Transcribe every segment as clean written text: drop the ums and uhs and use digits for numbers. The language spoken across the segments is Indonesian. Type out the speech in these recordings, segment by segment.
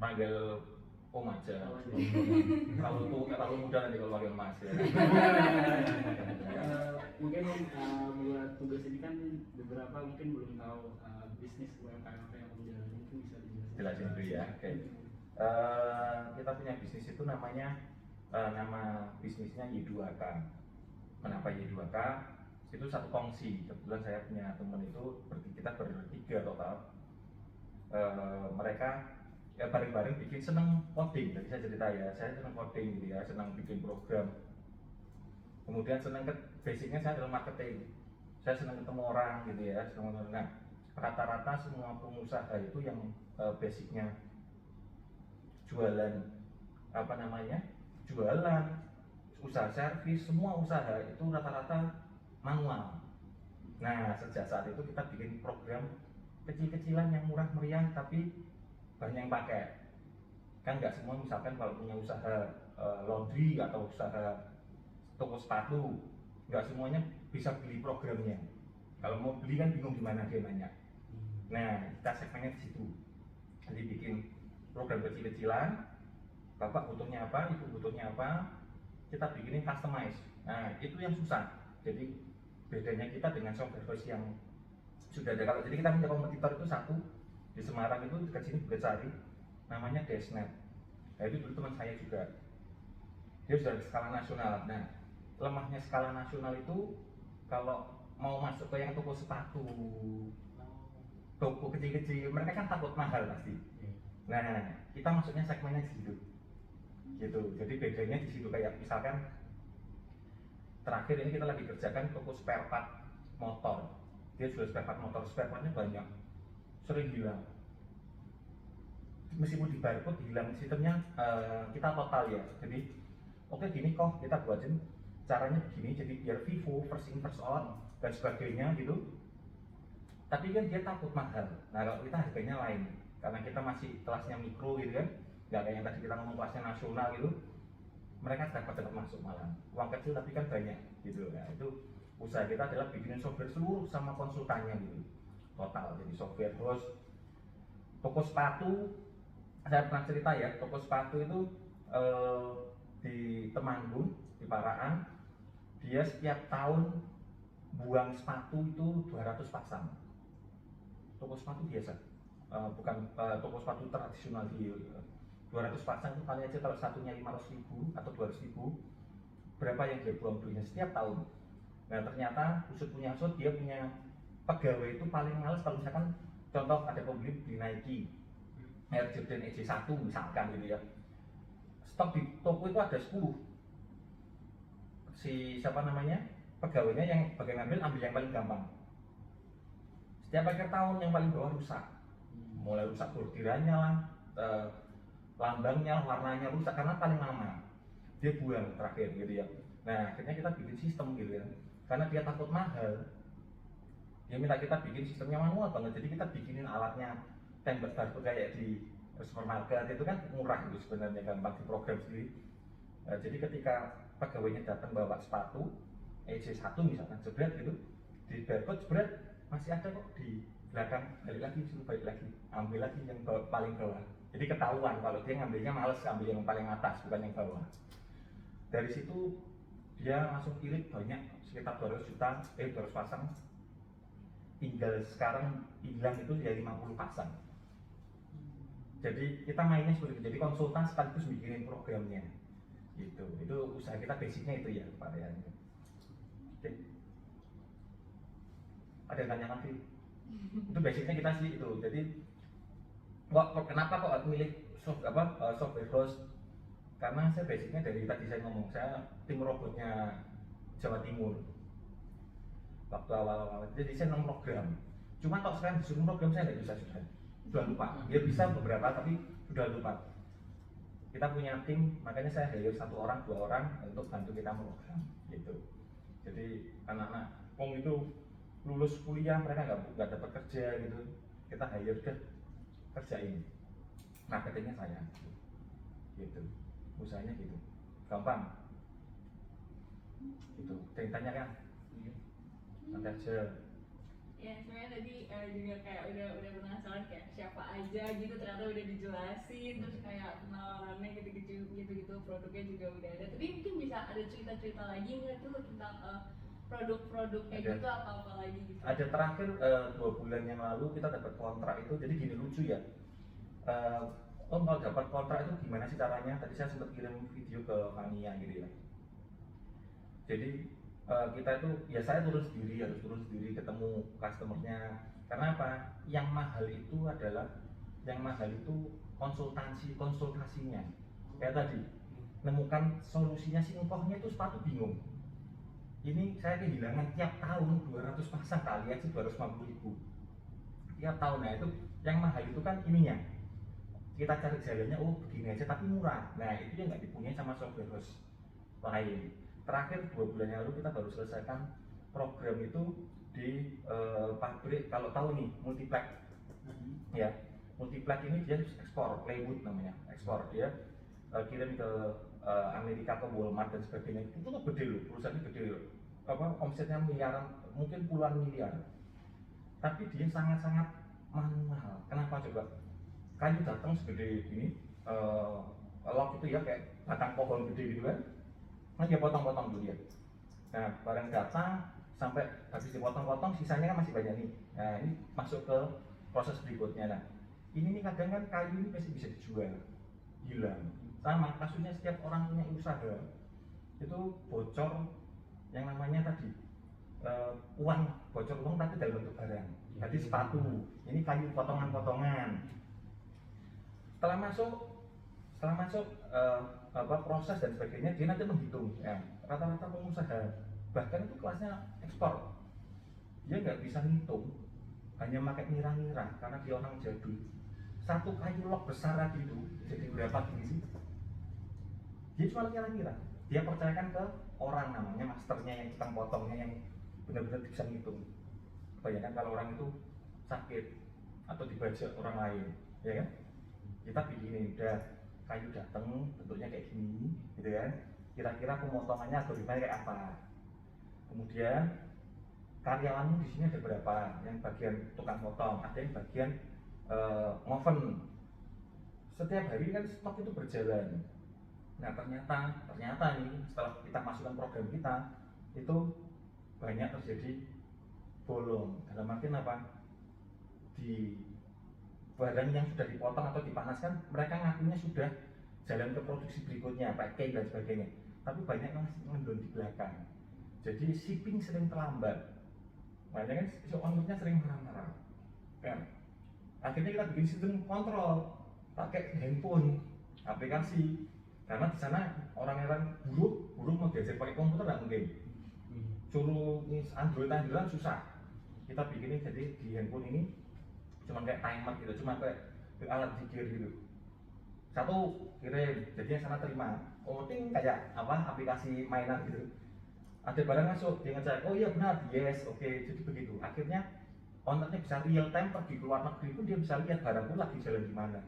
Panggil Om aja. Terlalu muda nanti kalau panggil Mas ya. Mungkin buat tugas ini kan beberapa mungkin belum tahu bisnis UMKM apa yang Om jalani, itu bisa dijelaskan. Jelasin dulu ya. Oke. Kita punya bisnis itu namanya nama bisnisnya Y2K. Kenapa Y2K? Itu satu kongsi. Kebetulan saya punya teman itu kita bertiga total. Mereka ya bareng-bareng bikin, seneng coding. Jadi saya cerita ya, saya seneng coding gitu ya, senang bikin program. Kemudian senang basicnya saya dalam marketing. Saya senang ketemu orang gitu ya, senang ketemu. Nah, rata-rata semua pengusaha itu yang basicnya jualan jualan, usaha servis, semua usaha itu rata-rata manual. Nah, sejak saat itu kita bikin program kecil-kecilan yang murah meriah tapi banyak yang pakai. Kan nggak semua, misalkan kalau punya usaha laundry atau usaha toko sepatu, nggak semuanya bisa beli programnya. Kalau mau beli kan bingung gimana dia nanya. Nah, kita segmennya di situ. Jadi bikin program kecil-kecilan, bapak butuhnya apa, ibu butuhnya apa, kita bikinin customize. Nah, itu yang susah. Jadi bedanya kita dengan software yang sudah ada. Kalau jadi kita punya kompetitor itu satu di Semarang itu dekat sini Bukit Sari, namanya Desnet. Nah, itu dulu teman saya juga. Dia sudah di skala nasional. Nah, lemahnya skala nasional itu kalau mau masuk ke yang toko sepatu, toko kecil-kecil, mereka kan takut mahal pasti. Nah, kita masuknya segmennya di situ. Gitu. Jadi bedanya di situ, kayak misalkan terakhir ini kita lagi kerjakan toko spare part motor. Dia jual spare part motor, spare partnya banyak, sering hilang. Meskipun di barcode hilang sistemnya, kita total ya. Jadi oke, gini kok kita buatin caranya begini, jadi biar Vivo first in first out dan sebagainya gitu. Tapi kan dia takut mahal. Nah, kalau kita harganya lain, karena kita masih kelasnya mikro gitu kan, nggak kayak yang tadi kita ngomong kelasnya nasional gitu. Mereka dapat masuk malah uang kecil tapi kan banyak gitu. Nah, itu usaha kita adalah bikinin software seluruh sama konsultannya gitu, total. Jadi software. Terus toko sepatu, saya pernah cerita ya, toko sepatu itu di Temanggung, di Paraan, dia setiap tahun buang sepatu itu 200 pasang. Toko sepatu biasa, bukan toko sepatu tradisional di 200 pasang itu kali aja kalau satunya 500.000 atau 200.000, berapa yang dia buang duitnya setiap tahun. Nah, ternyata usut punya usut, dia punya pegawai itu paling males kalau misalkan contoh ada pembeli di Nike Air Jordan EJ1 misalkan gitu ya, stok di toko itu ada 10, si siapa namanya pegawainya yang bagian ambil yang paling gampang. Setiap akhir tahun yang paling bawah rusak, mulai rusak bordirannya lah, lambangnya, warnanya rusak karena paling lama dia buang terakhir gitu ya. Nah, akhirnya kita bikin sistem gitu ya, karena dia takut mahal, dia minta kita bikin sistemnya manual banget. Jadi kita bikinin alatnya tembak barcode kayak di supermarket itu kan murah gitu sebenarnya, gampang diprogram sendiri. Jadi ketika pegawainya datang bawa sepatu EJ1 misalkan, jebret gitu, di barcode jebret masih ada kok di belakang, balik lagi, suruh balik lagi, ambil lagi yang paling bawah. Jadi ketahuan kalau dia ngambilnya males, ambil yang paling atas bukan yang bawah. Dari situ dia langsung irit banyak, sekitar 200 juta, 200 pasang. Tinggal sekarang hilang itu ya 50 pasang. Jadi kita mainnya seperti itu, jadi konsultan sekaligus bikinin programnya gitu. Itu usaha kita basicnya itu ya Pak ya. Oke. Ada yang tanya lagi? Itu basicnya kita sih itu. Jadi kenapa kok milih software host? Karena saya basicnya dari tadi saya ngomong, saya tim robotnya Jawa Timur waktu awal-awal. Jadi saya program. Cuma kalau sekarang disuruh program saya nggak bisa, sudah lupa. Dia bisa beberapa tapi sudah lupa. Kita punya tim, makanya saya hire 1 orang 2 orang untuk bantu kita program gitu. Jadi anak-anak Pong itu lulus kuliah mereka nggak dapat kerja gitu, kita hire ke kerjain marketingnya saya gitu, usahanya gitu, gampang gitu. Ada yang tanya kan? Nanti aja. Ya sebenarnya tadi juga kayak udah penasaran kayak siapa aja gitu, ternyata udah dijelasin, terus kayak penawarannya gitu produknya juga udah ada. Tapi mungkin bisa ada cerita-cerita lagi nggak tuh tentang produk-produk kayak Ada. gitu, apa lagi gitu? Ada terakhir 2 bulan yang lalu kita dapat kontrak itu, jadi gini lucu ya. Om kalau dapat kontrak itu gimana sih caranya? Tadi saya sempat kirim video ke Fania gitu ya. Jadi kita itu ya saya harus turun sendiri ketemu customernya. Karena apa? Yang mahal itu konsultasinya. Kayak tadi nemukan solusinya si engkohnya itu sepatu bingung. Ini saya kehilangan tiap tahun 200 pasang, kali aja 250.000 tiap tahun. Nah itu yang mahal itu kan ininya, kita cari jalannya, oh begini aja tapi murah. Nah itu yang nggak dipunyai sama software house lain. Terakhir 2 bulan yang lalu kita baru selesaikan program itu di pabrik, kalau tahu nih Multiplex ya. Multiplex ini dia ekspor plywood namanya, ekspor dia kirim ke Amerika, ke Walmart dan sebagainya. Itu tuh gede loh, perusahaannya gede loh, omsetnya miliaran, mungkin puluhan miliar. Tapi dia sangat-sangat manual. Kenapa coba? Kayu datang segede ini, log itu ya kayak batang pohon gede gitu kan, nah dia potong-potong dulu ya. Nah barang datang sampai habis dipotong-potong, sisanya kan masih banyak nih. Nah ini masuk ke proses berikutnya. Nah ini nih kadang kan kayu ini masih bisa dijual, hilang. Sama kasusnya setiap orang punya usaha itu bocor yang namanya tadi uang, bocor uang tapi dalam bentuk barang. Jadi sepatu ini kayu potongan-potongan. Setelah masuk proses dan sebagainya, dia nanti menghitung ya, rata-rata pengusaha bahkan itu kelasnya ekspor, dia nggak bisa ngitung, hanya pakai ngira-ngira karena dia orang jadul. Satu kayu log besar tadi itu jadi berapa tinggi sih, dia cuma ngira-ngira, dia percayakan ke orang namanya masternya yang tukang potongnya yang benar-benar bisa ngitung. Bayangkan kalau orang itu sakit atau dibajak orang lain, ya kan? Kita bikinin udah kayu dateng bentuknya kayak gini gitu kan, kira-kira pemotongannya algoritmanya kayak apa, kemudian karyawanmu di sini ada berapa, yang bagian tukang potong, ada yang bagian ngoven. Setiap hari kan stok itu berjalan. Nah ternyata nih setelah kita masukkan program kita itu banyak terjadi bolong. Dalam artian apa? Di barang yang sudah dipotong atau dipanaskan, mereka ngakunya sudah jalan ke produksi berikutnya, packing dan sebagainya. Tapi banyak yang masih ngendon di belakang. Jadi shipping sering terlambat. Makanya kan ownernya sering marah-marah. Kan? Akhirnya kita bikin sistem kontrol pakai handphone, aplikasi. Karena di sana orang-orang buruh mau diajar pakai komputer nggak mungkin. Suruh Android susah. Kita bikinnya jadi di handphone ini cuma kayak timer gitu, cuma kayak alat zikir gitu. Satu kirim, jadinya sana terima. Oh ting kayak apa aplikasi mainan gitu. Ada barang masuk, dia ngecek, oh iya benar, yes, oke, jadi begitu. Akhirnya ownernya bisa real time pergi ke luar negeri pun dia bisa lihat barangku lagi jalan di mana.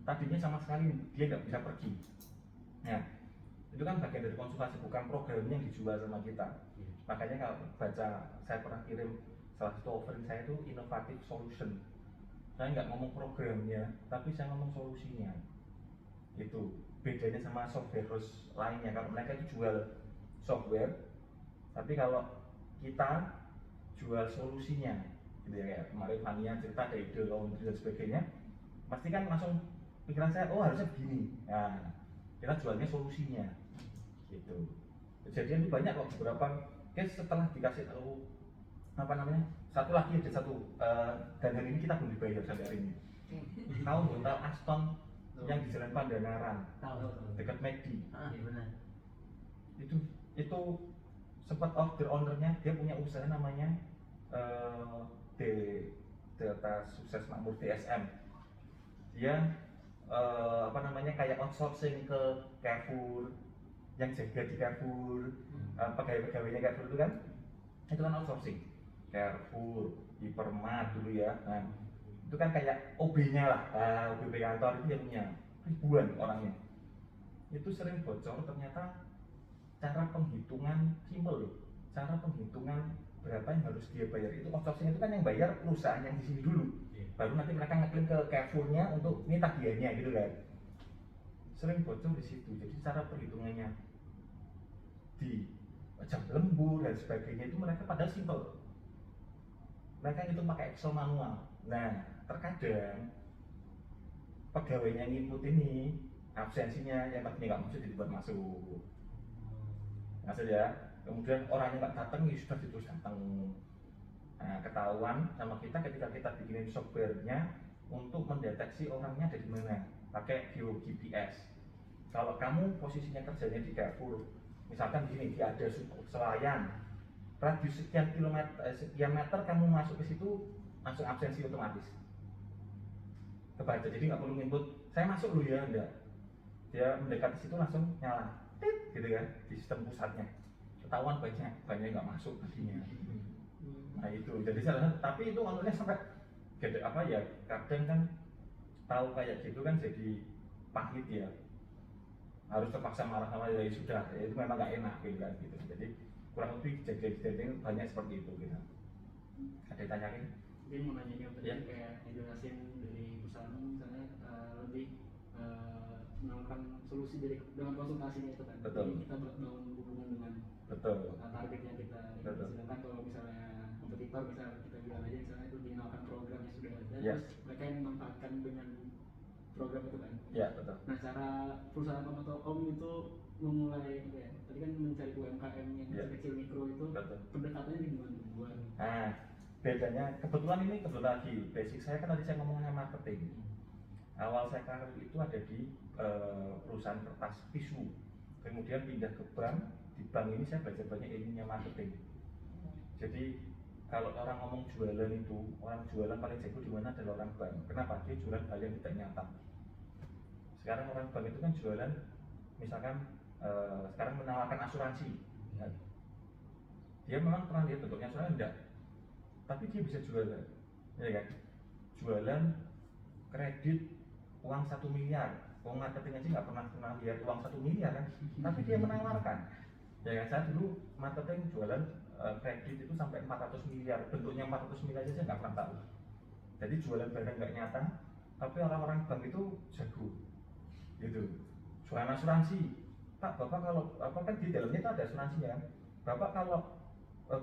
Tadinya sama sekali dia nggak bisa pergi. Nah, itu kan bagian dari konsultasi, bukan programnya yang dijual sama kita. Makanya kalau baca, saya pernah kirim salah satu offering saya itu innovative solution. Saya nggak ngomong programnya, tapi saya ngomong solusinya. Itu bedanya sama software house lainnya. Kalau mereka itu jual software, tapi kalau kita jual solusinya, gitu ya. Kayak kemarin Fania cerita ada ide laundry dan sebagainya, pasti kan langsung pikiran saya, oh harusnya begini. Nah, kita jualnya solusinya, gitu. Kejadian itu banyak kok, beberapa case setelah dikasih tahu apa namanya, satu lagi ada satu dan hari ini kita belum dibayar sampai hari ini. Tahu hotel Aston yang di Jalan Pandanaran dekat McD? Benar. Itu sempat ownernya dia punya usaha namanya Delta Sukses Makmur, DSM. Dia apa namanya kayak outsourcing ke Carrefour, yang jaga di Carrefour, pegawai-pegawainya Carrefour itu kan outsourcing. Carrefour, Hypermart dulu ya. Nah, itu kan kayak OB-nya lah, OB kantor itu yang punya ribuan orangnya. Itu sering bocor ternyata cara penghitungan simpel loh. Cara penghitungan berapa yang harus dia bayar. Itu outsourcing itu kan yang bayar perusahaan yang di sini dulu, baru nanti mereka ngeklaim ke Carrefour-nya untuk ini tagihannya gitu kan. Sering bocor di situ. Jadi cara perhitungannya di jam lembur dan sebagainya itu mereka padahal simple, mereka itu pakai Excel manual. Nah terkadang pegawainya input ini absensinya yang tadinya nggak masuk dibuat masuk ya, kemudian orangnya nggak datang ya sudah terus datang. Nah ketahuan sama kita ketika kita bikinin softwarenya untuk mendeteksi orangnya ada di mana, pakai GPS. Kalau kamu posisinya kerjanya di Carrefour, misalkan di sini dia ada Senayan, radius sekian sekian meter kamu masuk ke situ langsung absensi otomatis kebaca. Jadi nggak perlu input saya masuk dulu ya, enggak, dia mendekati situ langsung nyala tit gitu kan di sistem pusatnya, ketahuan banyak nggak masuk tadinya. Nah itu jadi tapi itu anunya sampai gede apa ya, kadang kan tahu kayak gitu kan jadi pahit ya, harus terpaksa marah sama ya sudah ya, itu memang nggak enak gitu kan gitu. Jadi kurang lebih kejadian banyak seperti itu gitu. Ada yang tanyain? Mungkin mau nanya nih, Ya. kayak ngejelasin dari perusahaan misalnya lebih menawarkan solusi dengan konsultasinya itu kan. Betul. Jadi kita bangun hubungan dengan Betul. target yang kita Betul. sedangkan kalau misalnya kompetitor misalnya kita bilang aja misalnya itu menawarkan program yang sudah ada, Ya. terus mereka yang memanfaatkan dengan program itu kan. Ya betul. Nah cara perusahaan atau Om itu memulai apa ya, tadi kan mencari UMKM yang Ya. kecil mikro itu, Betul. pendekatannya gimana buat? Nah bedanya kebetulan lagi basic saya kan tadi saya ngomongnya marketing. Awal saya karir itu ada di perusahaan kertas tisu, kemudian pindah ke bank. Di bank ini saya belajar banyak ilmunya marketing. Jadi kalau orang ngomong jualan itu, orang jualan paling jago di mana adalah orang bank. Kenapa? Dia jualan hal yang tidak nyata. Sekarang orang bank itu kan jualan, misalkan sekarang menawarkan asuransi. Ya. Dia memang pernah lihat bentuknya asuransi enggak, tapi dia bisa jualan, ya kan? Jualan kredit uang 1 miliar. Uang marketing aja nggak pernah lihat uang 1 miliar kan, tapi dia menawarkan. Ya kan, saya dulu marketing jualan kredit itu sampai 400 miliar, bentuknya 400 miliar aja saya nggak pernah tahu. Jadi jualan barang nggak nyata, tapi orang-orang bank itu jago, gitu. Jualan asuransi, Pak, Bapak kalau apa kan di dalamnya itu ada asuransinya kan, Bapak kalau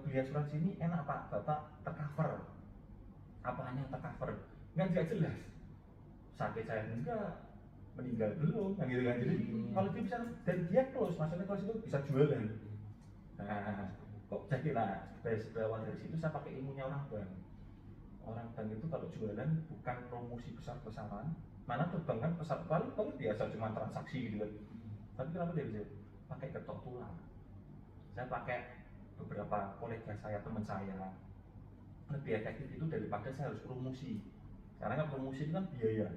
beli asuransi ini enak Pak, Bapak tercover, apanya yang tercover, nggak jelas, sakit saya enggak, meninggal belum, kan gitu kan. Jadi kalau dia bisa dan dia close, maksudnya close itu bisa jualan. Nah, kok jadi lah berawal dari situ saya pakai ilmunya orang bank. Orang bank itu kalau jualan bukan promosi besar-besaran, mana tuh bank kan besar paling biasa cuma transaksi gitu kan. Tapi kenapa dia bisa pakai ketok tulang? Saya pakai beberapa kolega saya, teman saya, lebih efektif itu daripada saya harus promosi. Karena kan promosi itu kan biaya.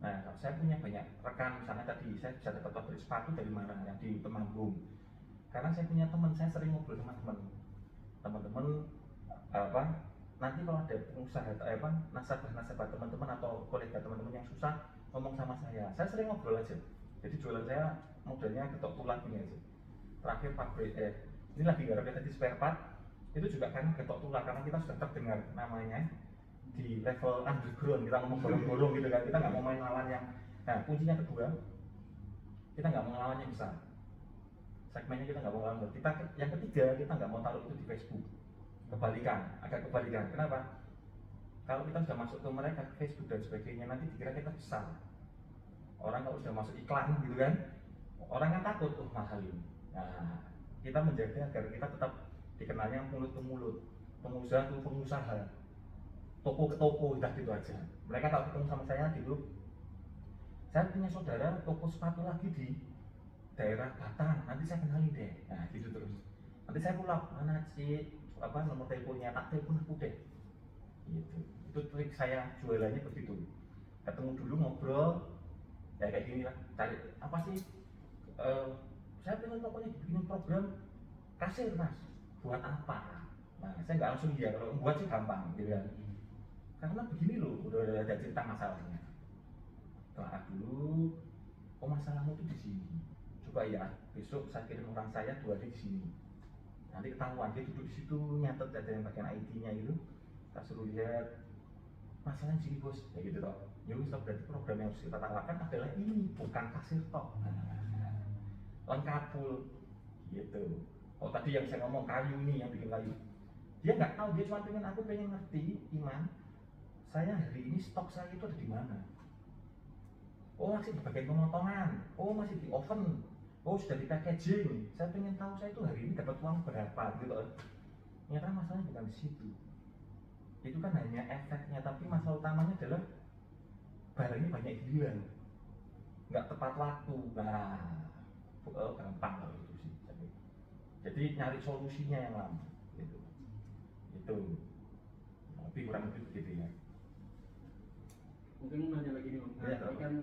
Nah, kalau saya punya banyak rekan, misalnya tadi saya bisa dapat pabrik sepatu dari mana, yang di Temanggung. Karena saya punya teman, saya sering ngobrol sama teman-teman apa, nanti kalau ada pengusaha apa, nasabah teman-teman atau kolega teman-teman yang susah ngomong sama saya sering ngobrol aja. Jadi jualan saya modelnya ketok tulang ini aja. Terakhir pabrik ini lagi garap tadi spare part, itu juga karena ketok tulang, karena kita sudah terdengar namanya di level underground, kita ngomong borong-borong gitu kan, kita nggak mau main lawan yang. Nah kuncinya kedua, kita nggak mau lawan yang besar, segmennya kita nggak mau lawan. Kita yang ketiga, kita nggak mau taruh itu di Facebook. Agak kebalikan. Kenapa? Kalau kita sudah masuk ke mereka, ke Facebook dan sebagainya, nanti dikira kita besar. Orang kalau sudah masuk iklan gitu kan, orang kan takut, oh mahal ini. Nah, kita menjaga agar kita tetap dikenalnya mulut ke mulut, pengusaha ke pengusaha, toko ke toko, udah gitu aja. Mereka kalau ketemu sama saya dulu, saya punya saudara toko sepatu lagi di daerah Batang, nanti saya kenalin deh. Nah gitu terus. Nanti saya pulang, mana sih apa nomor teleponnya, tak telepon aku deh. Gitu. Itu trik saya jualannya begitu. Ketemu dulu ngobrol, ya kayak gini lah. Cari apa sih? Saya pengen pokoknya bikin program kasir mas. Buat apa? Nah saya nggak langsung iya, kalau buat sih gampang, gitu kan. Karena begini loh, udah ada cerita masalahnya. Telah dulu, oh masalahmu tuh di sini. Coba ya, besok saya kirim orang saya 2 hari di sini. nanti ketahuan dia duduk di situ nyatet, ada yang bagian IT-nya itu, kita suruh lihat masalahnya sini bos, ya gitu toh. Ya wis, berarti program yang harus kita tawarkan adalah ini, bukan kasir toh. Lengkap full gitu. Oh tadi yang saya ngomong kayu ini, yang bikin kayu, dia nggak tahu, dia cuma pengen ngerti Iman, saya hari ini stok saya itu ada di mana. Oh masih di bagian pemotongan, oh masih di oven, oh sudah di packaging. Saya pengen tahu saya itu hari ini dapat uang berapa gitu. Ternyata masalahnya bukan di situ. Itu kan hanya efeknya, tapi masalah utamanya adalah barang ini banyak hilang, nggak tepat waktu. Nah, gampang kalau itu sih. Jadi nyari solusinya yang lama, gitu. Itu, tapi kurang lebih begitu ya. Mungkin mau nanya lagi nih Om. Ya, Tadi kan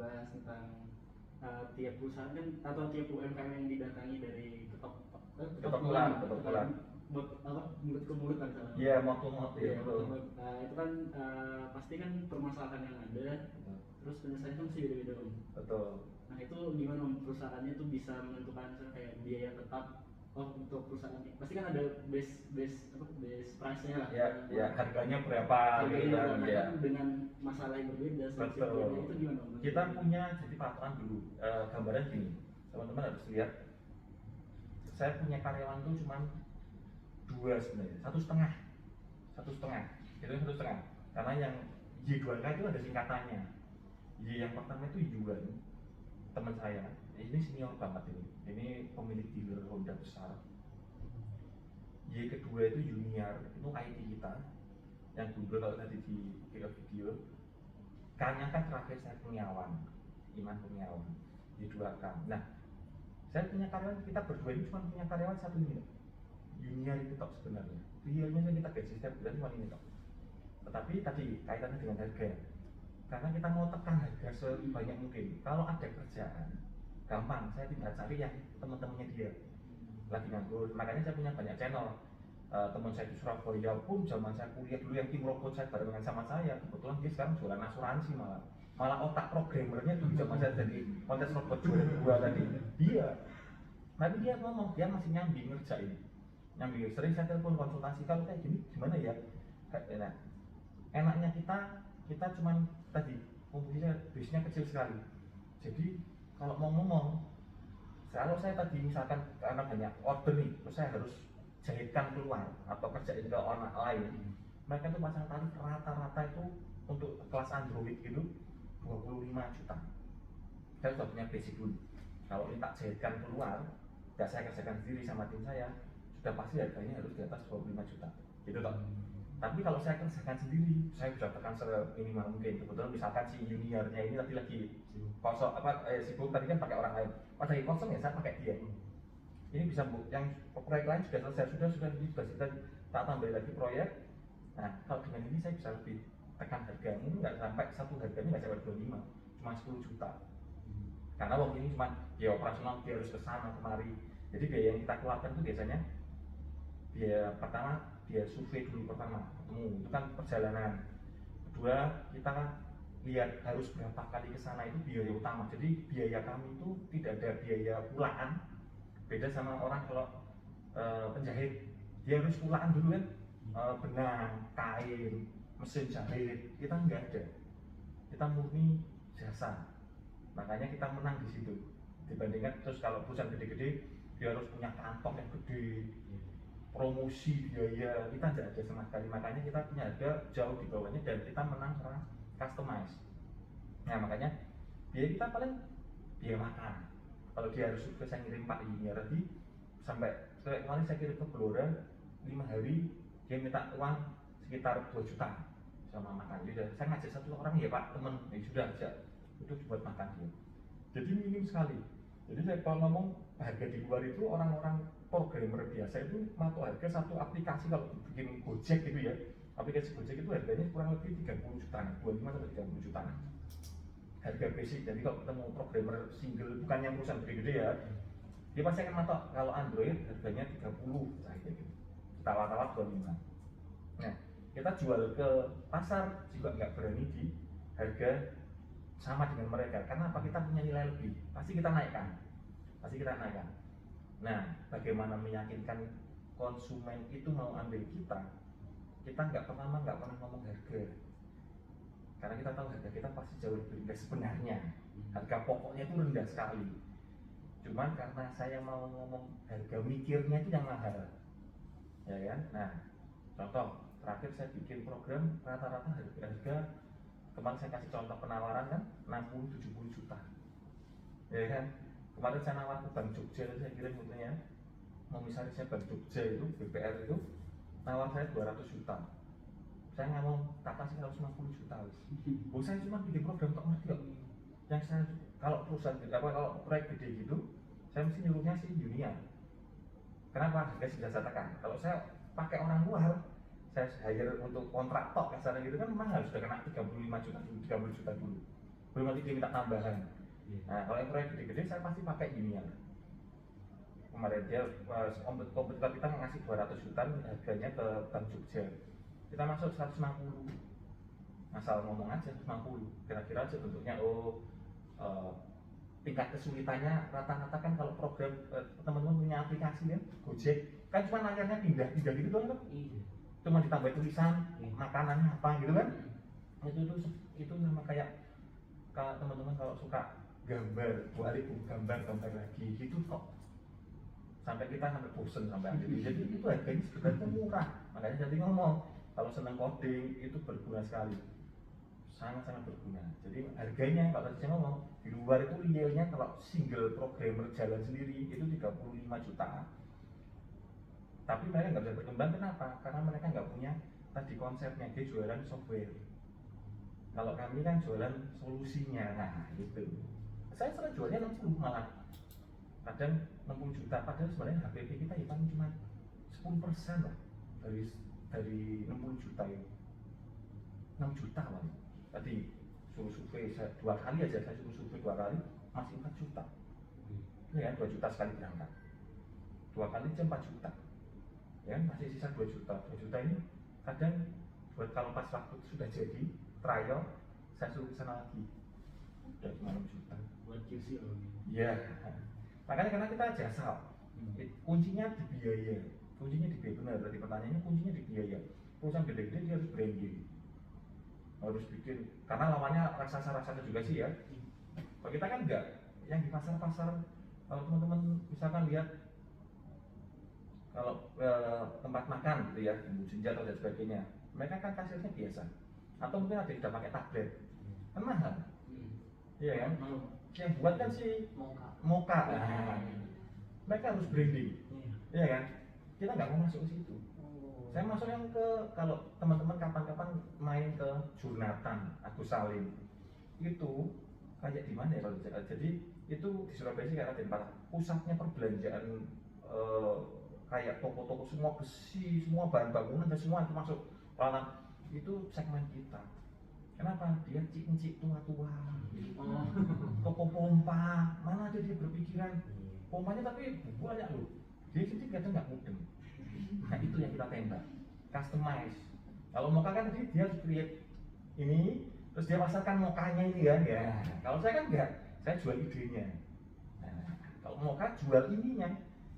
bahas tentang tiap perusahaan kan atau tiap UMKM yang didatangi dari ketok tulang. Buat apa? Mulut ke mulut kan salah. Iya, mot ya, betul. Itu kan pasti kan permasalahan yang ada. Terus penyelesaiannya kan mesti beda-beda Om. Betul. Nah itu gimana Om, perusahaannya tuh bisa menentukan kayak biaya tetap. Oh untuk perusahaan ini pasti kan ada base price-nya lah. Ya harganya berapa gitu kan ya. Dengan masalah yang berbeda. Betul. Itu gimana Om? Kita punya jadi patokan dulu. Gambaran gini, teman-teman harus lihat. Saya punya karyawan tuh cuma 2 sebenarnya, 1,5. 1,5. Karena yang Y2K itu ada singkatannya. Y yang pertama itu Yuan, teman saya. Ini senior banget ini pemilik dealer Honda besar. Y kedua itu junior, itu IT kita yang Google kalau tadi di video. K-nya kan terakhir saya Iman Kurniawan, Y2K. Nah, saya punya karyawan, kita berdua ini cuma punya karyawan 1 ini, junior itu top sebenarnya. Realnya kita gaji setiap bulan cuma ini top. Tetapi tadi kaitannya dengan harga, karena kita mau tekan harga sebanyak mungkin. Kalau ada kerjaan gampang, saya tinggal cari yang teman-temannya dia lagi nganggur. Makanya saya punya banyak channel. Teman saya di Surabaya pun zaman saya kuliah dulu yang tim robot saya barengan sama saya, kebetulan dia sekarang jualan asuransi, malah otak programmernya dulu zaman saya jadi kontes robot 2002 tadi dia. Tapi dia ngomong dia masih nyambi ngerjain, sering saya telepon konsultasi, kalau kayak gini gimana ya. Nah, enaknya kita cuman tadi komposisinya bisnisnya kecil sekali, jadi kalau mau ngomong, kalau saya tadi misalkan karena banyak order nih, terus saya harus jahitkan keluar atau kerjain ke orang lain, mereka tuh pasang tarif rata-rata itu untuk kelas Android gitu 25 juta. Saya sudah punya basic dulu. Kalau minta jahitkan keluar, ya saya kerjakan sendiri sama tim saya, sudah pasti harganya harus di atas 25 juta. Gitu toh. Tapi kalau saya kerjakan sendiri, saya bisa tekan seminimal mungkin. Kebetulan misalkan si juniornya ini lagi kosong sibuk tadi kan pakai orang lain. Pas lagi kosong ya saya pakai dia. Ini bisa yang proyek lain sudah selesai, sudah kita tak tambah lagi proyek. Nah kalau dengan ini saya bisa lebih tekan harga, mungkin nggak sampai satu harganya nggak sampai 25, cuma 10 juta. Karena waktu ini cuma biaya operasional, dia harus kesana kemari. Jadi biaya yang kita keluarkan itu biasanya biaya pertama, biaya survei dulu pertama, ketemu itu kan perjalanan. Kedua kita kan lihat harus berapa kali kesana, itu biaya utama. Jadi biaya kami itu tidak ada biaya pulaan. Beda sama orang kalau penjahit, dia harus pulaan dulu kan, benang, kain, mesin jahit, kita nggak ada. Kita murni jasa. Makanya kita menang di situ. Dibandingkan terus kalau perusahaan gede-gede, dia harus punya kantong yang gede, promosi biaya, kita tidak ada sama sekali. Makanya kita punya harga jauh di bawahnya dan kita menang karena customize. Nah makanya biaya kita paling biaya makan. Kalau dia harus survei, saya ngirim Pak Yini tadi sampai kemarin saya kirim ke Blora 5 hari, dia minta uang sekitar 2 juta sama makan. Jadi saya ngajak satu orang, ya Pak temen, ya sudah aja itu buat makan dia. Jadi minim sekali. Jadi saya kalau ngomong harga di luar itu, orang-orang programmer biasa itu matok harga satu aplikasi. Kalau bikin Gojek gitu ya, aplikasi Gojek itu harganya kurang lebih 30 jutaan, 25 sampai 30 jutaan harga basic. Jadi kalau ketemu programmer single, bukan yang perusahaan gede-gede ya, dia pasti akan matok. Kalau Android harganya 30, nah gitu. Tawar-tawar 25. Nah kita jual ke pasar juga nggak berani di harga sama dengan mereka. Karena apa? Kita punya nilai lebih, pasti kita naikkan. Nah bagaimana meyakinkan konsumen itu mau ambil kita nggak pernah ngomong harga, karena kita tahu harga kita pasti jauh lebih rendah sebenarnya, harga pokoknya itu rendah sekali, cuman karena saya mau ngomong harga mikirnya itu yang mahal, ya kan. Nah, contoh terakhir saya bikin program rata-rata harga kemarin saya kasih contoh penawaran kan 60-70 juta, ya kan. Kemarin saya nawar ke Bank Jogja, saya kirim fotonya, misalnya saya Bank Jogja itu BPR itu nawar saya 200 juta, saya nggak mau tak kasih 150 juta. Saya cuma bikin program untuk ngerti kok. Yang saya kalau perusahaan kalau proyek gede gitu, saya mesti nyuruhnya sih junior. Kenapa? Harga sudah saya tekan. Kalau saya pakai orang luar, saya hire untuk kontraktor kasarnya gitu kan memang harus sudah kena 35 juta dulu, 30 juta dulu. Belum nanti dia minta tambahan. Nah, kalau yang proyek gede-gede saya pasti pakai junior. Kemarin dia kompetitor kita ngasih 200 juta harganya ke Bank Jogja, kita masuk 160, asal ngomong aja 160, kira-kira aja bentuknya. Tingkat kesulitannya rata-rata kan kalau program teman-teman punya aplikasi kan Gojek kan cuma layarnya pindah gitu doang kan, cuma ditambah tulisan makanannya apa gitu kan. Itu sama kayak teman-teman kalau suka gambar, balik gambar lagi gitu kok, sampai kita sampai bosen sampai akhirnya. Jadi itu harganya sebenarnya murah, makanya jadi ngomong kalau senang coding itu berguna sekali, sangat berguna. Jadi harganya kalau tadi saya ngomong di luar itu realnya kalau single programmer jalan sendiri itu 35 juta, tapi mereka nggak bisa berkembang. Kenapa? Karena mereka nggak punya tadi konsepnya, dia jualan software. Kalau kami kan jualan solusinya. Nah itu saya sering jualnya 60, malah kadang 60 juta, padahal sebenarnya HPP kita ya paling cuma 10% lah dari 60 juta itu. 6 juta lah tadi suruh survei, saya 2 kali aja, saya suruh survei 2 kali masih 4 juta, ya 2 juta sekali berangkat, 2 kali aja 4 juta, ya masih sisa 2 juta. 2 juta ini kadang buat kalau pas waktu sudah jadi trial saya suruh kesana lagi, udah cuma 6 juta buat QC loh. ya. Makanya karena kita jasa, kuncinya di biaya, benar. Tadi pertanyaannya kuncinya di biaya. Perusahaan gede-gede dia harus branding, harus bikin, karena lawannya raksasa juga sih ya. Kalau kita kan enggak, yang di pasar-pasar, kalau teman-teman misalkan lihat kalau tempat makan gitu ya, senja atau dan sebagainya, mereka kan kasirnya biasa, atau mungkin ada yang udah pakai tablet, kan mahal, iya kan? Yang buat kan si Moka, nah, mereka harus branding, iya kan? Kita nggak mau masuk ke situ. Saya masuk yang ke, kalau teman-teman kapan-kapan main ke Jurnatan, Agus Salim, itu kayak di mana ya kalau jadi itu di Surabaya sih kayak tempat pusatnya perbelanjaan, kayak toko-toko semua besi, semua bahan bangunan dan semua itu masuk. Karena itu segmen kita. Kenapa? Dia cik-cik tua-tua, toko pompa, mana aja dia berpikiran pompanya tapi banyak loh. Dia sendiri kadang nggak mudeng. Nah itu yang kita tembak, customize. Kalau Moka kan tadi dia harus create ini, terus dia pasarkan Mokanya ini kan ya. Kalau saya kan enggak, saya jual idenya. Nah, kalau Moka jual ininya,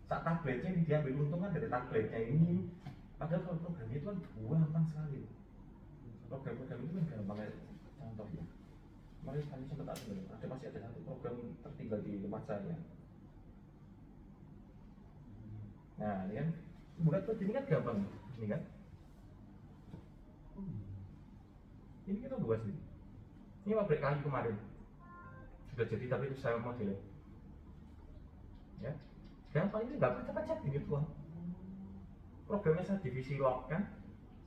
saat tabletnya ini dia ambil untung kan dari tabletnya ini. Padahal kalau programnya itu kan gampang sekali. Program-program itu kan gampang ya, contohnya. Mari kami sempat ada masih ada satu program tertinggal di tempat saya. Nah ini kan buat ini kan gampang, ini kan. Ini kita buat sendiri. Ini pabrik kayu kemarin sudah jadi, tapi itu saya modelnya. Ya, gampang, ini nggak percaya ini tuh. Programnya saya divisi log kan,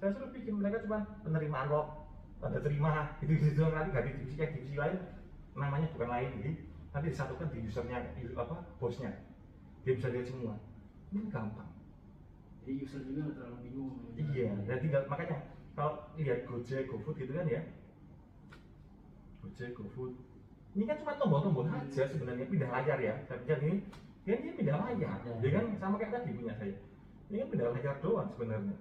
saya suruh bikin, mereka cuma penerimaan log, tanda terima, gitu nanti ganti divisi lain, namanya bukan lain, jadi nanti disatukan di usernya, bosnya, dia bisa lihat semua. Ini gampang. Jadi user juga nggak terlalu bingung. Iya, dan tinggal makanya kalau lihat Gojek, GoFood gitu kan ya, Gojek, GoFood, ini kan cuma tombol-tombol aja sebenarnya, pindah layar ya. Saya pikir ini, dia pindah layar, dia kan sama kayak tadi punya saya. Ini kan pindah layar doang sebenarnya.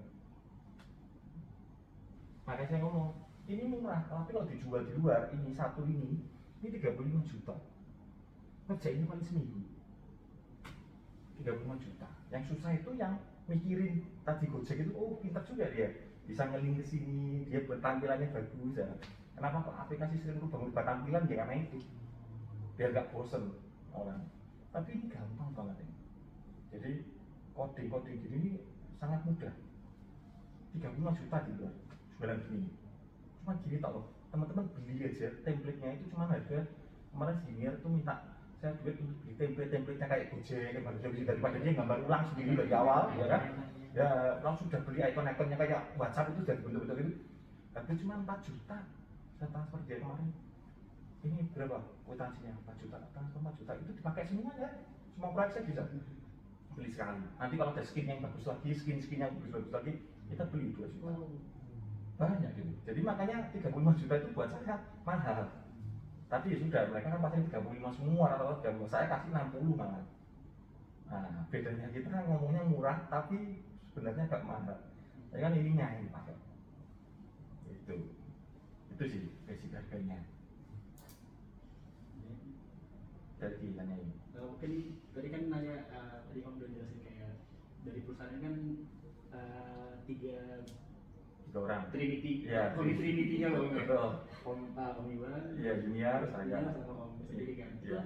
Makanya saya ngomong, ini murah, tapi kalau dijual di luar, ini 35 juta. Kerjainnya paling seminggu. 35 juta. Yang susah itu yang mikirin tadi Gojek itu, oh pintar juga dia, bisa ngeling ke sini, dia buat tampilannya bagus ya. Kenapa kok aplikasi sering berubah tampilan ya, karena itu biar gak bosen orang. Tapi ini gampang banget ini. Jadi coding gini ini sangat mudah. 35 juta di luar jualan gini. Cuma gini tau loh, teman-teman beli aja template-nya itu cuma harga, kemarin senior tuh minta saya duit untuk beli template-nya kayak Gojek, kayak baru bisa, daripada dia gambar ulang sendiri dari awal, ya kan? Ya, langsung sudah beli icon-iconnya kayak WhatsApp itu sudah bentuk-bentuk itu. Tapi cuma 4 juta saya transfer dia kemarin. Ini berapa kwitansinya? 4 juta, transfer 4 juta itu dipakai semua ya. Semua proyek saya bisa beli sekali. Nanti kalau ada skin yang bagus lagi, skin yang bagus lagi, kita beli 2 juta. Banyak gitu. Jadi makanya 35 juta itu buat saya mahal. Tapi ya sudah, mereka kan pasti 35 semua rata-rata, saya kasih 60 malah. Nah, bedanya kita kan ngomongnya murah tapi sebenarnya agak mahal. Tapi kan ininya yang dipakai. Itu sih basic harganya. Jadi tanya ini. Mungkin tadi kan nanya, tadi kamu udah jelasin kayak dari perusahaan kan tiga orang. Trinity, Ya, Trinity-nya loh. Betul. Om Iwan, Iya, junior saya. sama Om sendiri kan. Iya.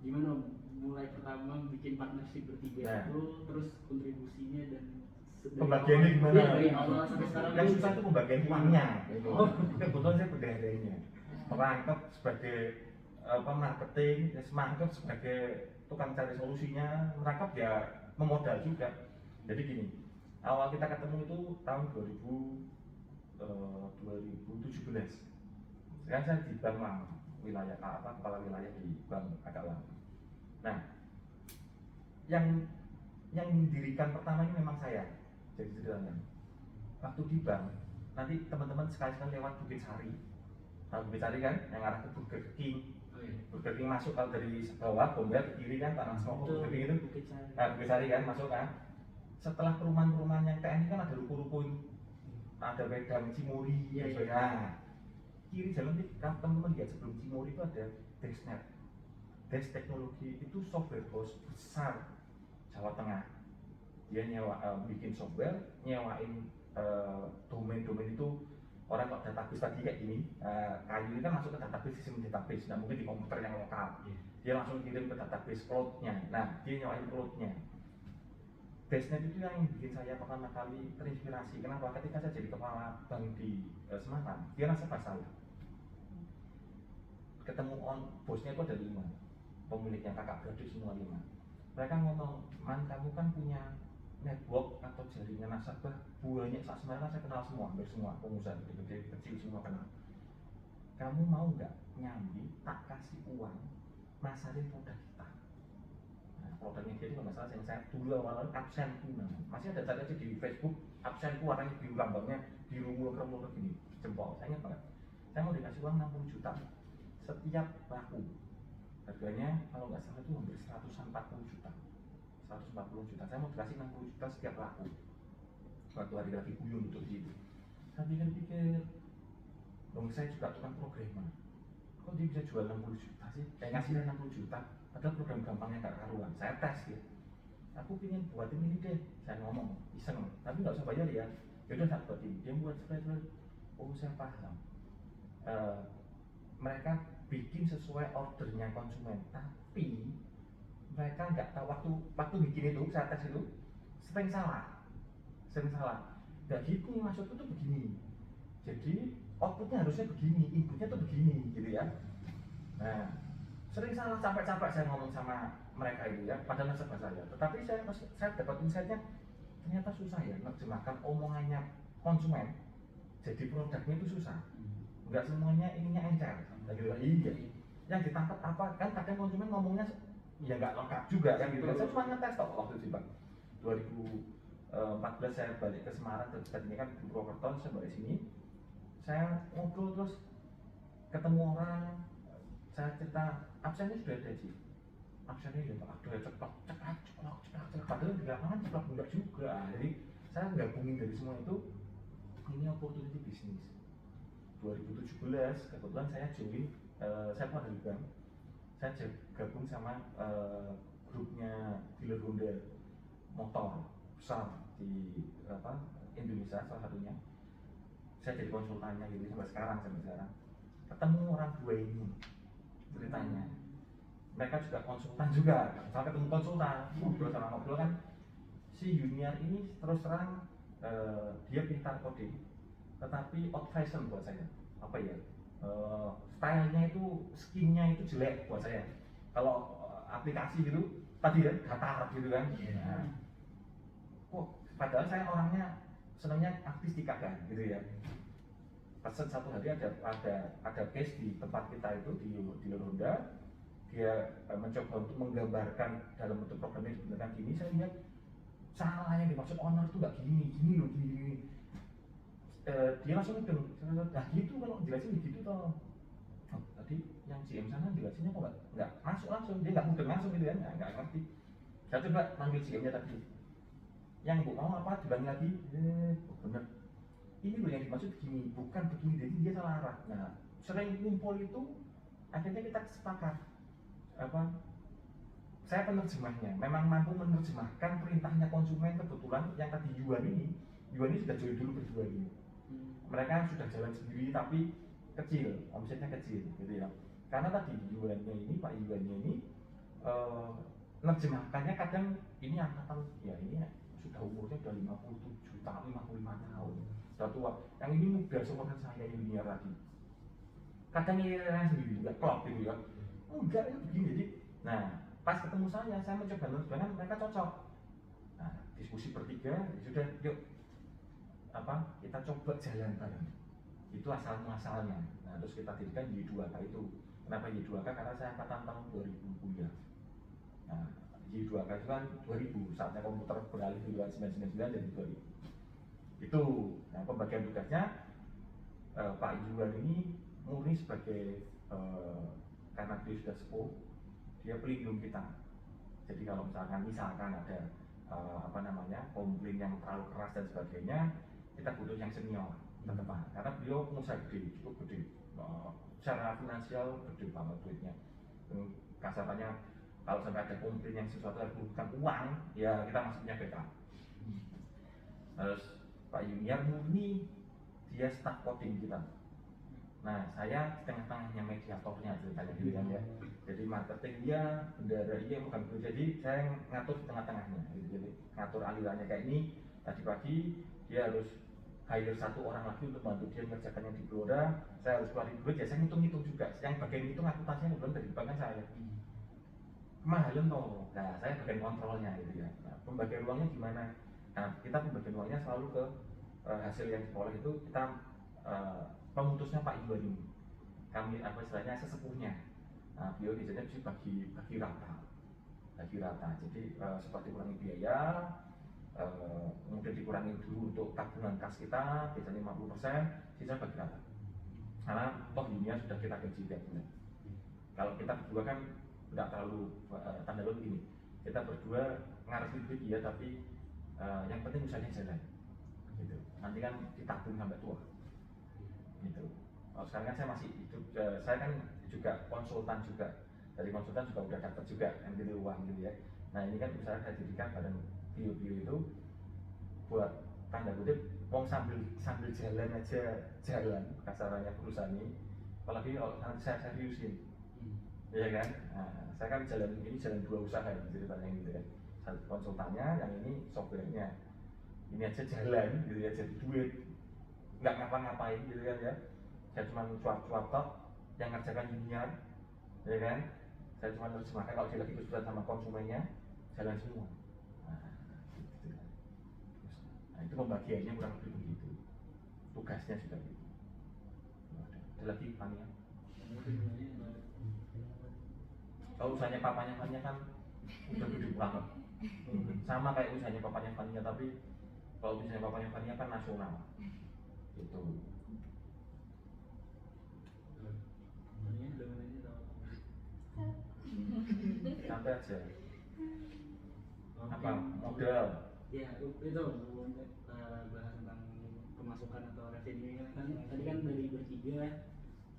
Gimana mulai pertama bikin partnership bertiga Nah. itu, terus kontribusinya dan Pembagiannya gimana? Dari awal sampai sekarang. Yang susah itu pembagian uangnya. Gitu. Kebetulan saya bendaharanya. Merangkap sebagai marketing, merangkap sebagai tukang cari solusinya, merangkap ya memodal juga. Jadi gini, awal kita ketemu itu tahun 2017. Sekarang saya di bank lama, kepala wilayah di bank agak lama. Nah, yang mendirikan pertama ini memang saya. Jadi ceritanya, waktu di bank, nanti teman-teman sekali-sekali lewat Bukit Sari. Nah, Bukit Sari kan, yang arah ke Burger King. Burger King masuk kalau dari bawah, Gombel ke kiri kan, Tanah Smoko, Burger King itu. Bukit Sari kan, masuk kan. Setelah perumahan-perumahan yang TNI kan ada ruko-ruko itu, ada Wedang, Cimori, nah, kiri jalan nih, teman-teman lihat sebelum Cimori itu ada Desnet. Des Teknologi itu software house besar Jawa Tengah. Dia bikin software, nyewain domain-domain itu. Orang kalau database tadi kayak gini, kayu ini kan masuk ke database, sistem database, nah mungkin di komputer yang lokal. Dia langsung kirim ke database cloud-nya. Nah, dia nyewain cloud-nya. Desnet itu yang bikin saya pertama kali terinspirasi. Kenapa? Ketika saya jadi kepala bank di Semarang, dia rasa pas saya. Ketemu bosnya itu ada 5, pemiliknya kakak beradik semua 5. Mereka ngomong, Man, kamu kan punya network atau jaringan nasabah banyak, saat Semarang saya kenal semua, hampir semua pengusaha gede-gede, kecil semua kenal. Kamu mau nggak nyambi tak kasih uang masarin produk kita? Nah, produknya dia itu nggak masalah, yang saya dulu awalnya absenku namanya. Masih ada cari aja di Facebook, absenku warnanya biru, lambangnya biru muluk-muluk gini, jempol. Saya ingat banget. Saya mau dikasih uang 60 juta setiap laku. Harganya kalau nggak salah itu hampir 140 juta. 140 juta. Saya mau dikasih 60 juta setiap laku. Waktu hari lagi guyun untuk itu. Saya pikir-pikir, dong saya juga tukang programmer. Kok dia bisa jual 60 juta sih? Kayak ngasihnya 60 juta. Padahal program gampangnya gak karuan. Saya tes ya. Aku pengen buatin ini deh. Saya ngomong, iseng. Tapi nggak usah bayar ya. Yaudah tak buatin. Dia buat spreadsheet. Oh saya paham. Mereka bikin sesuai ordernya konsumen. Tapi mereka nggak tahu waktu bikin itu, saya tes itu sering salah. Nggak gitu, maksudku tuh begini. Jadi outputnya harusnya begini, inputnya tuh begini, gitu ya. Nah, sering salah, sampai saya ngomong sama mereka itu ya, padahal nasabah saya. Tetapi saya dapat insight-nya ternyata susah ya menerjemahkan omongannya konsumen jadi produknya itu susah. Nggak semuanya ininya encer. Gitu. Iya. Yang ditangkap apa? Kan kadang konsumen ngomongnya ya nggak lengkap juga kan gitu. Saya cuma ngetes toh waktu itu Bang. 2014 saya balik ke Semarang, terus tadinya kan di Purwokerto, saya balik sini. Saya ngobrol terus ketemu orang, saya cerita absennya sudah ada sih. Absennya ya Pak, udah cepat. Padahal di lapangan cepat enggak juga. Jadi saya gabungin dari semua itu, ini opportunity bisnis. 2017 kebetulan saya join, saya keluar dari bank, saya gabung sama grupnya dealer Honda motor besar di Indonesia salah satunya. Saya jadi konsultannya gitu sampai sekarang. Ketemu orang dua ini ceritanya. Mereka juga konsultan juga. Saya ketemu konsultan, ngobrol kan. Si Junior ini terus terang dia pintar coding, tetapi old fashion buat saya. Apa ya? Stylenya itu, skinnya itu jelek buat saya. Kalau aplikasi gitu, tadi ya datar gitu kan. Nah, kok padahal saya orangnya senangnya artistika kan, gitu ya. Pesan satu hari ada case di tempat kita itu di Honda, dia mencoba untuk menggambarkan dalam bentuk program ini sebenarnya gini. Saya lihat salah yang dimaksud owner itu nggak gini loh. Dia langsung mudeng, nah gitu kalau jelasin gitu toh. Tadi yang GM sana jelasinnya kok nggak masuk langsung, dia nggak mudeng langsung gitu kan, nggak ngerti. Saya coba manggil GM-nya tadi, yang bu mau apa dibilang lagi, bener ini loh yang dimaksud begini, bukan begini, jadi dia salah arah. Nah sering ngumpul itu akhirnya kita sepakat saya penerjemahnya, memang mampu menerjemahkan perintahnya konsumen. Kebetulan yang tadi Yuan ini sudah join dulu berdua ini. Mereka sudah jalan sendiri tapi kecil, omsetnya kecil gitu ya. Karena tadi Yuannya ini, Pak Yuannya ini menerjemahkannya kadang ini angkatan ya ini sudah umurnya udah 57 tahun, 55 tahun, sudah tua. Yang ini muda seumuran saya Junior tadi. Kadang ini sendiri nggak klop gitu ya. Enggak ya begini jadi. Nah pas ketemu saya mencoba menerjemahkan, mereka cocok. Nah diskusi bertiga sudah yuk kita coba jalan bareng. Itu asal muasalnya. Nah terus kita dirikan Y2K itu. Kenapa Y2K? Karena saya angkatan tahun 2000 kuliah. Nah Y2K itu kan 2000, saatnya komputer beralih di 1999 jadi 2000. Itu. Nah pembagian tugasnya Pak Yuan ini murni sebagai karena dia sudah sepuh, dia pelindung kita. Jadi kalau misalkan ada komplain yang terlalu keras dan sebagainya, kita butuh yang senior teman. Karena beliau pengusaha gede, cukup gede, secara finansial gede banget duitnya. Kasarannya kalau sampai ada komplain yang sesuatu yang bukan uang, ya kita maksudnya backup. Terus Pak Junior murni dia staff coding kita. Nah saya tengah-tengahnya, mediatornya ceritanya gitu kan ya. Jadi marketing dia, bendara dia, bukan begitu. Jadi saya ngatur tengah-tengahnya gitu. Jadi ngatur alirannya kayak ini. Tadi pagi dia harus hire satu orang lagi untuk bantu dia mengerjakannya di Blora. Saya harus keluarin duit, ya saya ngitung-ngitung juga. Yang bagian hitung akuntansinya belum dari bank kan saya. Kemahalan toh. Nah saya bagian kontrolnya gitu ya. Nah, pembagian uangnya gimana? Nah kita pembagian uangnya selalu ke hasil yang diperoleh itu kita pemutusnya Pak Iwan ini. Kami istilahnya sesepuhnya. Nah, beliau biasanya bisa bagi rata. Jadi seperti kurangi biaya, kemudian dikurangi dulu untuk tabungan kas kita, biasanya 50%, sisa bagi rata. Karena toh dunia sudah kita gaji tiap bulan. Kalau kita berdua kan tidak terlalu tanda kutip gini. Kita berdua ngarepin duit ya, tapi yang penting usahanya jalan. Gitu. Nanti kan ditabung sampai tua. Gitu. Sekarang kan saya masih hidup, saya kan juga konsultan juga. Dari konsultan juga udah dapat juga kan gitu uang gitu ya. Nah ini kan misalnya saya dirikan badan bio itu buat tanda kutip wong sambil jalan aja jalan kasarannya perusahaan ini. Apalagi kalau nanti saya seriusin, ya kan. Nah, saya kan jalan dua usaha gitu ceritanya gitu kan. Satu konsultannya, yang ini softwarenya. Ini aja jalan gitu ya, jadi duit, nggak ngapa-ngapain gitu kan ya. Saya cuma cuap-cuap tok, yang ngerjakan Junior, ya kan. Saya cuma terjemahkan, kalau dia lagi kesulitan sama konsumennya, jalan semua. Nah, gitu. Nah itu pembagiannya kurang lebih begitu. Tugasnya sudah gitu. Ada lagi Fania? Kalau usahanya papanya Fania kan udah gede banget. Sama kayak usahanya papanya Fania, tapi kalau usahanya papanya Fania kan nasional. Gitu. Santai aja. Apa modal? Ya itu bahas tentang pemasukan atau revenue kan tadi kan dari bertiga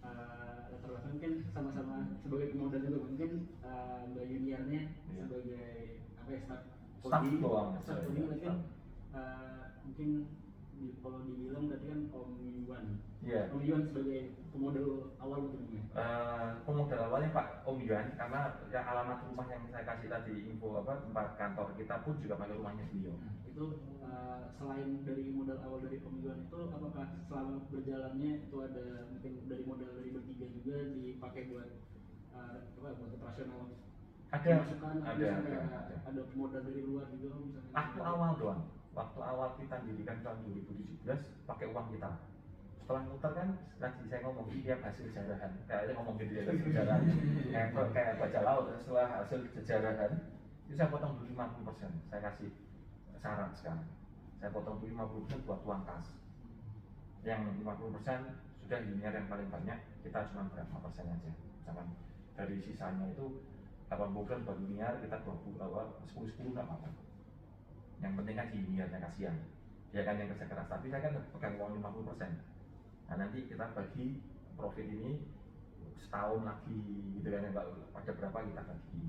latar belakang kan sama-sama sebagai pemodal juga, mungkin Mbak Juniornya sebagai apa ya, staff doang. coding kan mungkin kalau dibilang berarti kan Om Yuan. Iya. Om Yuan sebagai pemodal awal mungkin ya. Pemodal awalnya Pak Om Yuan, karena yang alamat rumah yang saya kasih tadi info tempat kantor kita pun juga pakai rumahnya beliau. Nah, itu selain dari modal awal dari Om Yuan itu, apakah selama berjalannya itu ada mungkin dari modal dari bertiga juga dipakai buat buat operasional? Ada, masukan, ada. Ada modal dari luar juga misalnya. Waktu awal doang. Waktu awal kita dirikan tahun 2017 pakai uang kita. Setelah muter kan, tadi saya ngomong tiap hasil jarahan, kayaknya ngomong gitu ya, hasil jarahan kayak baca laut. Setelah hasil jarahan itu saya potong dulu 50%. Saya kasih saran sekarang, saya potong dulu 50% buat uang kas. Yang 50% sudah linear yang paling banyak, kita cuma berapa persen aja. Misalkan dari sisanya itu 80% buat linear, kita 10-10 nggak apa-apa. Yang penting kan linearnya kasihan, dia kan yang kerja keras, tapi saya kan pegang uang 50%. Nah nanti kita bagi profit ini setahun lagi gitu kan, pada berapa kita bagi.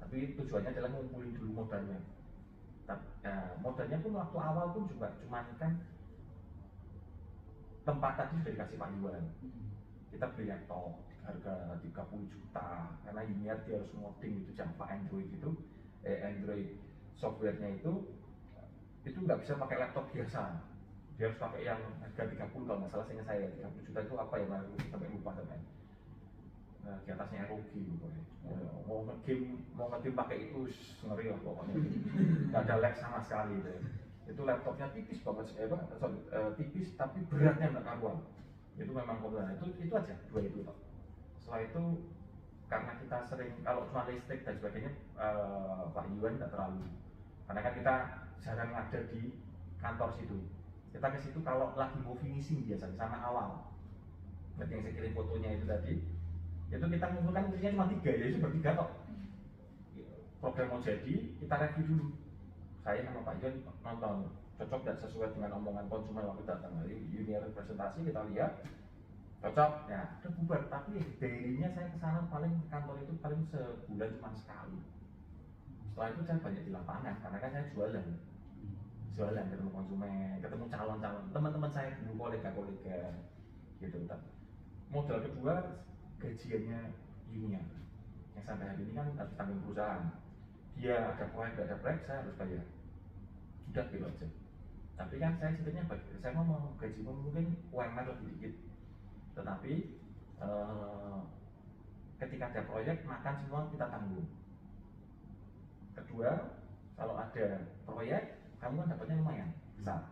Tapi tujuannya adalah ngumpulin dulu modalnya. Modalnya pun waktu awal pun juga cuman kan tempat tadi sudah dikasih Pak Yuan. Kita beli laptop harga 30 juta karena linear dia harus ngoding itu Java Android itu Android softwarenya itu nggak bisa pakai laptop biasa, dia harus pakai yang harga 30 kalau nggak salah, seingat saya 30 juta itu apa ya, sampai lupa teman. Di atasnya ROG pokoknya. Mau ngegame pakai itu ngeri lah pokoknya. Nggak ada lag sama sekali deh. Itu laptopnya tipis banget, tipis tapi beratnya nggak karuan. Itu memang populer. Itu aja dua itu toh. Setelah itu karena kita sering kalau cuma listrik dan sebagainya, Pak Yuan nggak terlalu, karena kan kita jarang ada di kantor situ. Kita ke situ kalau lagi mau finishing biasanya sama awal. Berarti yang saya kirim fotonya itu tadi, itu kita ngumpulkan intinya cuma 3, yaitu bertiga toh. Program mau jadi, kita review dulu. Saya sama Pak Yuan nonton, cocok dan sesuai dengan omongan konsumen waktu datang. Dari junior presentasi kita lihat, cocok, ya udah bubar. Tapi daily-nya saya kesana paling kantor itu paling sebulan cuma sekali. Setelah itu saya banyak di lapangan, karena kan saya jualan ketemu konsumen, ketemu calon-calon teman-teman saya dulu, kolega-kolega gitu. Modal kedua gajiannya junior yang sampai hari ini kan harus tanggung perusahaan. Dia ada proyek, gak ada proyek, saya harus bayar. Sudah gitu aja. Tapi kan saya ceritanya saya ngomong gaji mungkin UMR lebih dikit, tetapi ketika ada proyek makan semua kita tanggung. Kedua, kalau ada proyek kamu kan dapatnya lumayan besar,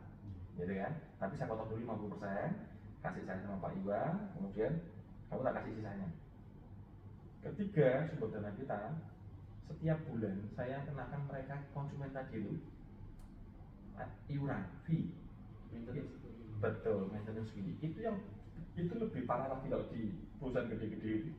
gitu kan? Tapi saya potong dulu 50%, kasih saya sama Pak Iwan, kemudian kamu tak kasih sisanya. Ketiga, sumber dana kita setiap bulan saya kenakan mereka konsumen tadi itu iuran fee. Betul, maintenance fee. Itu lebih parah lagi kalau di perusahaan gede-gede.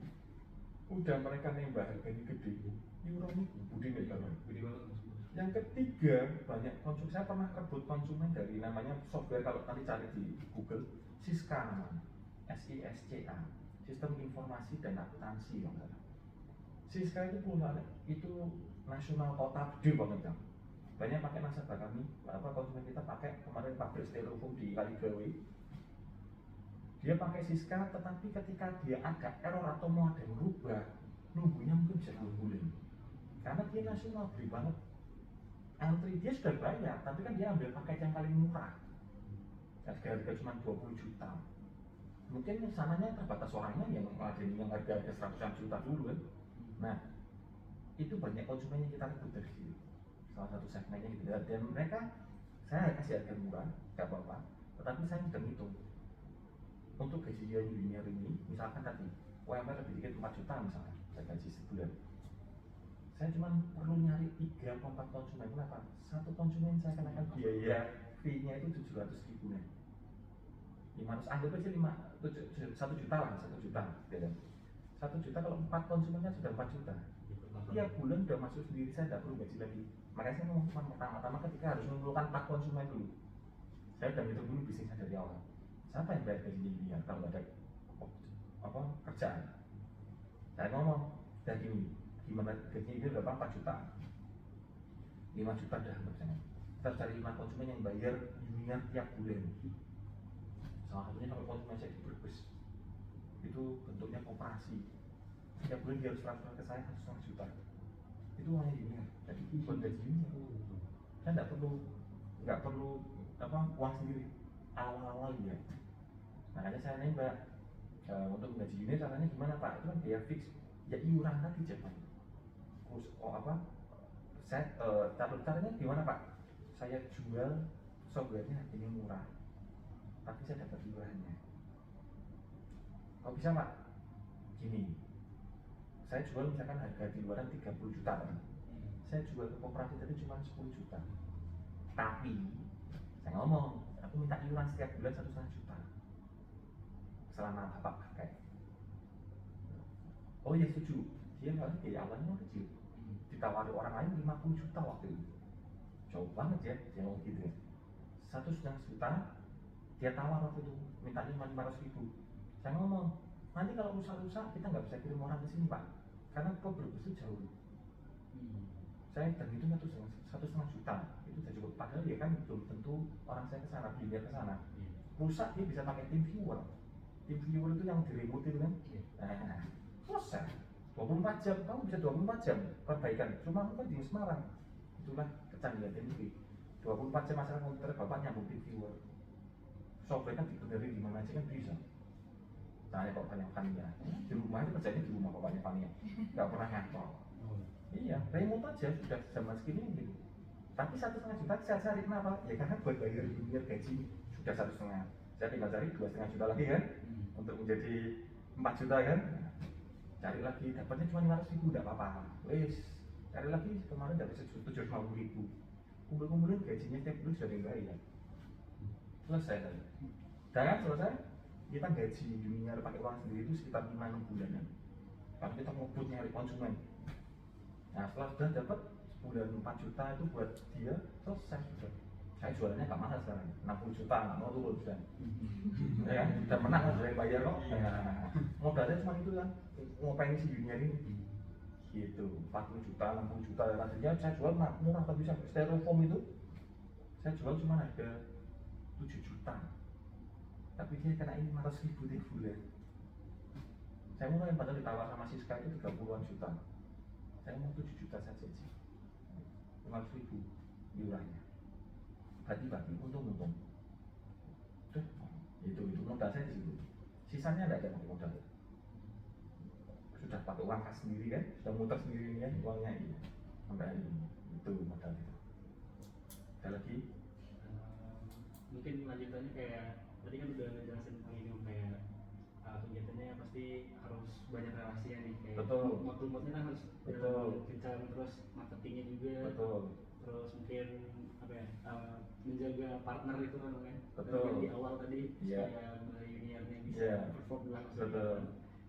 Udah mereka nembak harganya gede, iurannya gede nggak kalau gede banget. Yang ketiga, banyak konsumen, saya pernah rebut konsumen dari namanya software, kalau nanti cari di Google, Siska namanya, SISCA, Sistem Informasi dan Akuntansi. Siska itu perusahaan itu nasional kota gede banget kan. Banyak pakai nasabah kami, konsumen kita pakai kemarin pabrik styrofoam di Kaligawe. Dia pakai Siska, tetapi ketika dia ada error atau mau ada yang berubah, nunggunya mungkin bisa 2 bulan. Karena dia nasional gede banget. Antri dia sudah bayar, tapi kan dia ambil paket yang paling murah. Harga cuma 20 juta. Mungkin sananya terbatas orangnya yang harga 100 juta dulu kan. Nah, itu banyak konsumen yang kita rebut dari situ. Salah satu segmennya gitu. Dan mereka, saya kasih harga murah, gak apa-apa. Tetapi saya sudah ngitung. Untuk gaji junior ini, misalkan tadi UMR lebih dikit 4 juta misalkan, saya gaji sebulan. Saya cuma perlu nyari 3 atau 4 konsumen. Kenapa? Satu konsumen saya kenakan biaya fee-nya itu 700 ribu nih. 500, anggap aja 1 juta lah, 1 juta. 1 juta kalau 4 konsumennya sudah 4 juta. Tiap bulan udah masuk sendiri, saya tidak perlu gaji lagi. Makanya saya ngomong cuma pertama-tama ketika harus mengumpulkan 4 konsumen dulu. Saya udah ngitung dulu bisnisnya dari awal. Siapa yang bayar gaji dia kalau nggak ada kerjaan? Saya ngomong, dan gini, gimana gaji ini berapa? 4 juta, 5 juta dah misalnya. kita cari iklan konsumen yang bayar linear tiap bulan. Salah satunya kalau konsumen saya di Brebes itu bentuknya koperasi, tiap bulan dia harus transfer ke saya 1,5 juta. Itu hanya linear, jadi bukan gaji linear. Saya nggak perlu uang sendiri awal-awal ya. Makanya saya nembak untuk gaji linear caranya gimana Pak? Itu kan biaya fix, ya iuran tadi jangan. Terus caranya gimana Pak? Saya jual softwarenya ini murah, tapi saya dapat iurannya. Kok bisa Pak? Gini, saya jual misalkan harga di luaran 30 juta Pak. Saya jual ke koperasi tadi cuma 10 juta. Tapi saya ngomong, aku minta iuran setiap bulan 1,5 juta selama Bapak pakai. Oh ya setuju. Dia nggak biaya awalnya kecil. Ditawari orang lain 50 juta waktu itu. Jauh banget ya, dia ngomong gitu ya. 1,5 juta dia tawar waktu itu, mintanya cuma 500.000. Saya ngomong, nanti kalau rusak-rusak kita nggak bisa kirim orang ke sini Pak, karena kok Brebes itu jauh. Saya dan itu 1,5 juta itu sudah cukup. Padahal ya kan belum tentu orang saya kesana, beli ke sana. Rusak dia bisa pakai tim viewer. Tim viewer itu yang diremote itu kan. Nah, selesai. 24 jam, kamu bisa 24 jam perbaikan. Cuma aku kan di Semarang. Itulah kecanggihan TV. 24 jam masalah komputer Bapak nyambung tim viewer. Software kan dibenerin di mana aja kan bisa. Tanya kok banyak Fania. Di rumah itu kerjanya di rumah bapaknya Fania. Gak pernah ngantor. Iya, remote aja sudah zaman segini gitu. Tapi 1,5 juta saya cari kenapa? Ya karena buat bayar linear gaji sudah 1,5. Saya tinggal cari 2,5 juta lagi kan, untuk menjadi 4 juta kan. Cari lagi, dapatnya cuma 500.000, tidak apa-apa. Wes, cari lagi kemarin dapat 750.000. Kumpul-kumpulin gajinya setiap bulan sudah dibayar. Selesai tadi. Dan selesai, kita gaji linear pakai uang sendiri itu sekitar 5-6 bulanan. Kalau kita ngebut nyari konsumen. Nah setelah sudah dapat sebulan 4 juta itu buat dia, selesai sudah. Saya jualannya gak mahal sekarang, 60 juta nggak mau turun sudah. Ya, sudah menang sudah yang bayar kok. Nah, modalnya cuma itu kan, ngapain si dunia ini? Gitu, 40 juta, 60 juta. Tadinya saya jual murah, tapi sampai styrofoam itu saya jual cuma harga 7 juta. Tapi dia kena ini 500.000 tiap bulan. Saya mulai padahal ditawar sama Siska itu 30-an juta. Saya mau 7 juta saja sih, 500.000 iurannya. Bagi-bagi, untung-untung. Itu modal saya di situ. Sisanya tidak ada pakai modal. Sudah pakai uang kas sendiri kan, sudah muter sendiri kan uangnya ini. Sampai hari ini itu modal itu. Ada lagi? Mungkin lanjutannya kayak tadi kan udah ngejelasin tentang ini kayak kegiatannya pasti harus banyak relasinya nih kayak mood-moodnya kan harus kencang, terus marketingnya juga, terus mungkin apa ya menjaga partner itu kan kan di awal tadi supaya juniornya bisa perform dengan maksimal.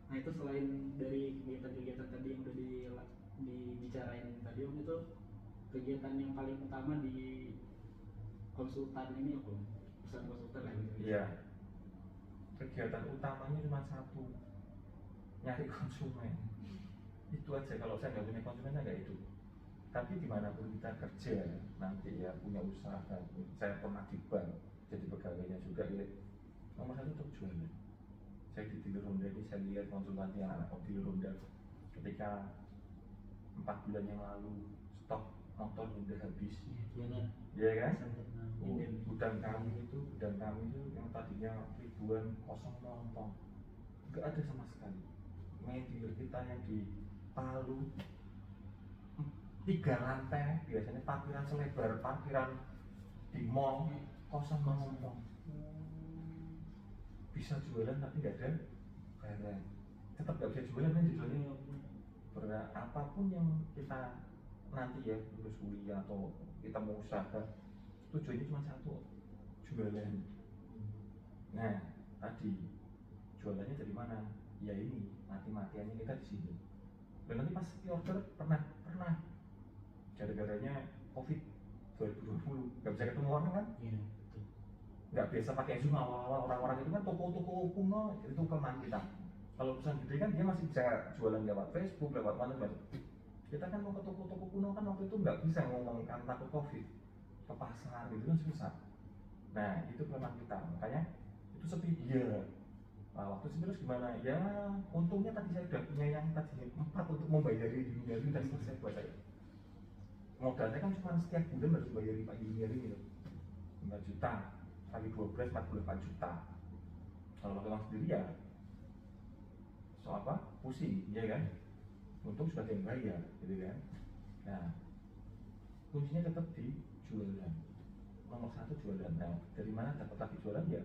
Nah itu selain dari kegiatan-kegiatan tadi yang udah dibicarain tadi Om, itu kegiatan yang paling utama di konsultan ini apa? Perusahaan konsultan lah gitu. Iya. Kegiatan utamanya cuma satu, nyari konsumen. Itu aja, kalau saya nggak punya konsumen nggak itu. Tapi dimanapun kita kerja nanti ya punya usaha, saya pernah di bank jadi pegawainya juga ya. Nomor satu untuk jualan. Saya di dealer Honda ini saya lihat konsultan yang anak dealer Honda ketika 4 bulan yang lalu stok motor Honda habis. Iya kan? Gudang kami itu yang tadinya ribuan kosong melompong, nggak ada sama sekali. Main dealer kita yang di Palu 3 lantai, biasanya parkiran selebar parkiran di mall kosong melompong. Bisa jualan tapi nggak ada barang, tetap nggak bisa jualan kan jualnya. Apapun yang kita nanti ya lulus kuliah atau kita mau usaha, tujuannya cuma satu, jualan. Nah tadi jualannya dari mana? Ya ini mati-matiannya kita di sini. Dan nanti pas order pernah gara-garanya COVID 2020 nggak bisa ketemu orang kan? Nggak biasa pakai Zoom awal-awal, orang-orang itu kan toko-toko kuno itu kelemahan kita. Kalau perusahaan gede kan dia masih bisa jualan lewat Facebook, lewat mana. Kita kan mau ke toko-toko kuno kan waktu itu nggak bisa ngomong karena takut COVID. ke pasar gitu kan susah. Nah itu kelemahan kita, makanya itu sepi dia. Nah, waktu sepi terus gimana? Ya untungnya tadi saya udah punya yang tadi 4 untuk membayari junior itu udah selesai buat saya. Modalnya kan cuma setiap bulan harus bayari Pak Junior ini loh, 5 juta kali 12 48 juta. Kalau pakai uang sendiri ya so apa? Pusing, ya kan? Untung sudah ada yang bayar, gitu kan? Nah, kuncinya tetap di jualan. Nomor 1 jualan. Nah, dari mana dapat lagi jualan ya?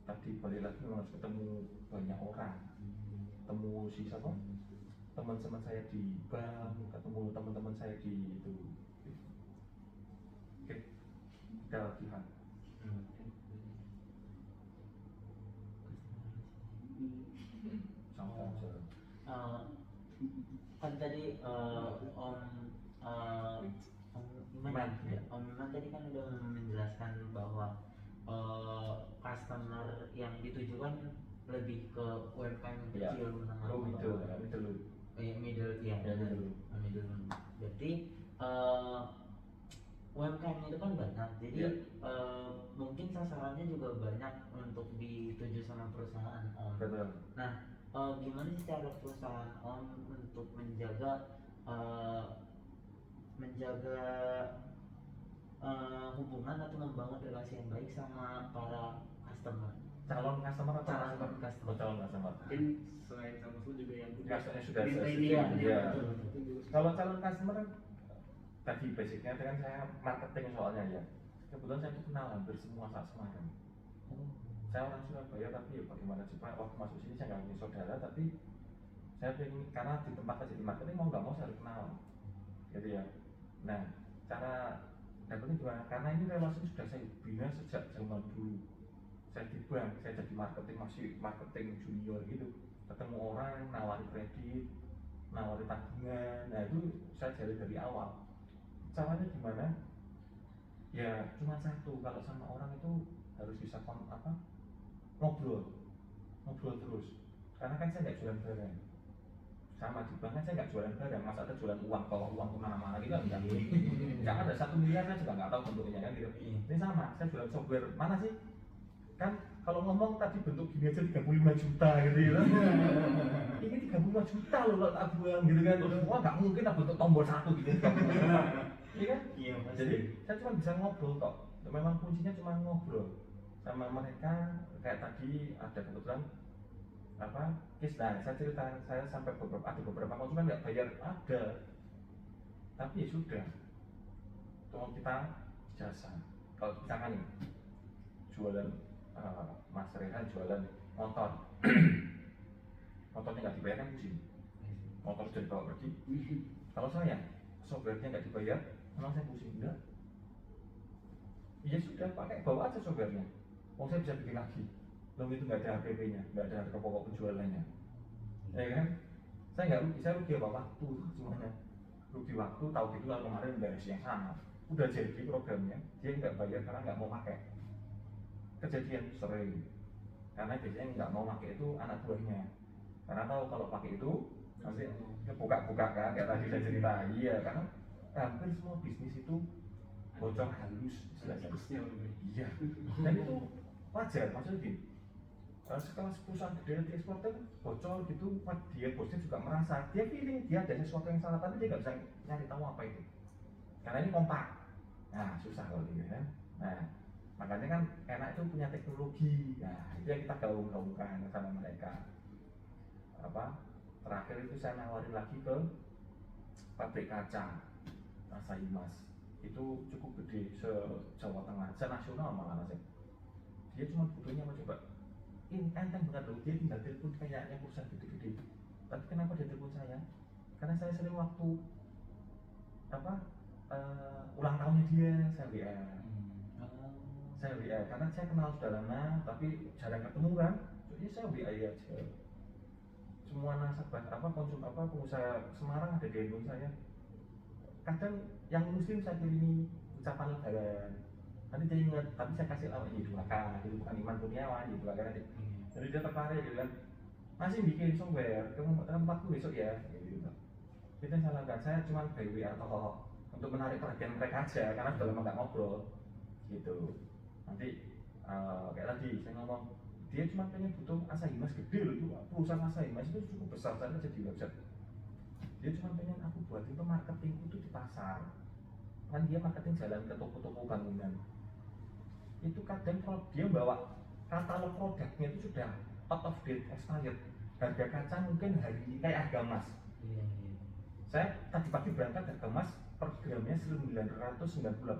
Tadi balik lagi memang harus ketemu banyak orang, ketemu si siapa? Teman-teman saya di bank, ketemu teman-teman saya di itu. Oke, kita latihan. Sampai aja. Kan tadi Om Iman tadi kan udah menjelaskan bahwa customer yang ditujukan lebih ke UMKM kecil menengah middle. Berarti UMKM itu kan banyak, jadi mungkin sasarannya juga banyak untuk dituju sama perusahaan Om. Betul. Nah, gimana sih cara perusahaan Om untuk menjaga hubungan atau membangun relasi yang baik sama para customer? Calon customer atau calon customer? Calon customer. Mungkin selain sama lu juga yang sudah ya. Kalau calon customer tadi basicnya kan saya marketing soalnya ya. Kebetulan saya tuh kenal hampir semua saat Semarang. Saya orang Surabaya tapi ya bagaimana coba waktu masuk sini saya nggak punya saudara, tapi saya pengen karena di tempat kerja di marketing mau nggak mau saya harus kenal, gitu ya. Nah cara dapetnya gimana? Karena ini relasi sudah saya bina sejak zaman dulu. Saya di bank, saya jadi marketing masih marketing junior gitu. Ketemu orang nawari kredit, nawari tabungan, nah itu saya jalin dari awal. Caranya gimana? Ya cuma satu, kalau sama orang itu harus bisa ngobrol terus. Karena kan saya nggak jualan barang. Sama di bank kan saya nggak jualan barang, masa ada jualan uang, bawa uang kemana-mana gitu kan enggak. Jangan ada 1 miliar saya juga nggak tahu bentuknya kan gitu. Ini sama, saya jualan software mana sih? Kan kalau ngomong tadi bentuk gini aja 35 juta gitu ya. Ini 35 juta loh kalau tak buang gitu kan. Wah nggak mungkin lah bentuk tombol 1 gitu. Iya kan? Iya, jadi saya cuma bisa ngobrol kok. Memang kuncinya cuma ngobrol sama mereka. Kayak tadi ada kebetulan nah saya cerita, saya sampai beberapa konsumen nggak bayar ada, tapi ya sudah, tolong kita jasa. Kalau misalkan nih jualan Mas Rehan jualan motor, motornya nggak dibayar kan pusing, motor sudah dibawa pergi. Kalau saya softwarenya nggak dibayar, memang saya pusing enggak? Ya sudah, pakai bawa aja softwarenya, saya bisa bikin lagi. Belum itu nggak ada HPP-nya, nggak ada harga pokok penjualannya, ya kan? Saya nggak rugi, saya rugi apa waktu semuanya. Rugi waktu, tahu gitu kalau kemarin beres yang sama, udah jadi programnya, dia nggak bayar karena nggak mau pakai. Kejadian sering, karena biasanya nggak mau pakai itu anak buahnya, karena tahu kalau pakai itu nanti buka-buka kan, kayak tadi saya cerita. Iya, karena hampir semua bisnis itu bocor halus istilahnya. Iya, dan itu wajar, maksudnya gini. Sekelas perusahaan gede di eksporter bocor gitu, dia bosnya juga merasa, dia feeling dia ada sesuatu yang salah, tapi dia nggak bisa nyari tahu apa itu, karena ini kompak. Nah susah kalau gitu kan. Nah makanya kan enak itu punya teknologi. Nah itu yang kita gaung-gaungkan sama mereka. Terakhir itu saya nawarin lagi ke pabrik kaca Mas, itu cukup gede se-Jawa Tengah, se-nasional malah sih. Dia cuma butuhnya mau coba enteng banget loh, dia tinggal telepon kayaknya perusahaan gede-gede. Tapi kenapa dia telepon saya? Karena saya sering waktu ulang tahunnya dia, saya WA. Saya WA, karena saya kenal sudah lama, tapi jarang ketemu kan. Jadi saya WA aja. Semua nasabah pengusaha Semarang ada di handphone saya. Kadang yang muslim saya kirimi ucapan lebaran. Nanti dia ingat, tapi saya kasih awal ini 2K, gitu, bukan Iman Kurniawan, gitu kan. Jadi dia tertarik gitu kan, masih bikin software, kamu tempatku besok ya, gitu. Itu yang saya lakukan, saya cuma by WA atau untuk menarik perhatian mereka aja, karena sudah lama nggak ngobrol. gitu. Nanti kayak tadi saya ngomong, dia cuma pengen butuh Asahi Mas gede loh, itu perusahaan Asahi Mas itu cukup besar saja jadi website. Dia cuma pengen aku buat itu marketingku itu di pasar, kan dia marketing jalan ke toko-toko bangunan. Itu kadang kalau dia bawa katalog produknya itu sudah out of date, expired. Harga kaca mungkin hari ini kayak harga emas. Saya tadi pagi berangkat harga emas per gramnya 998.000.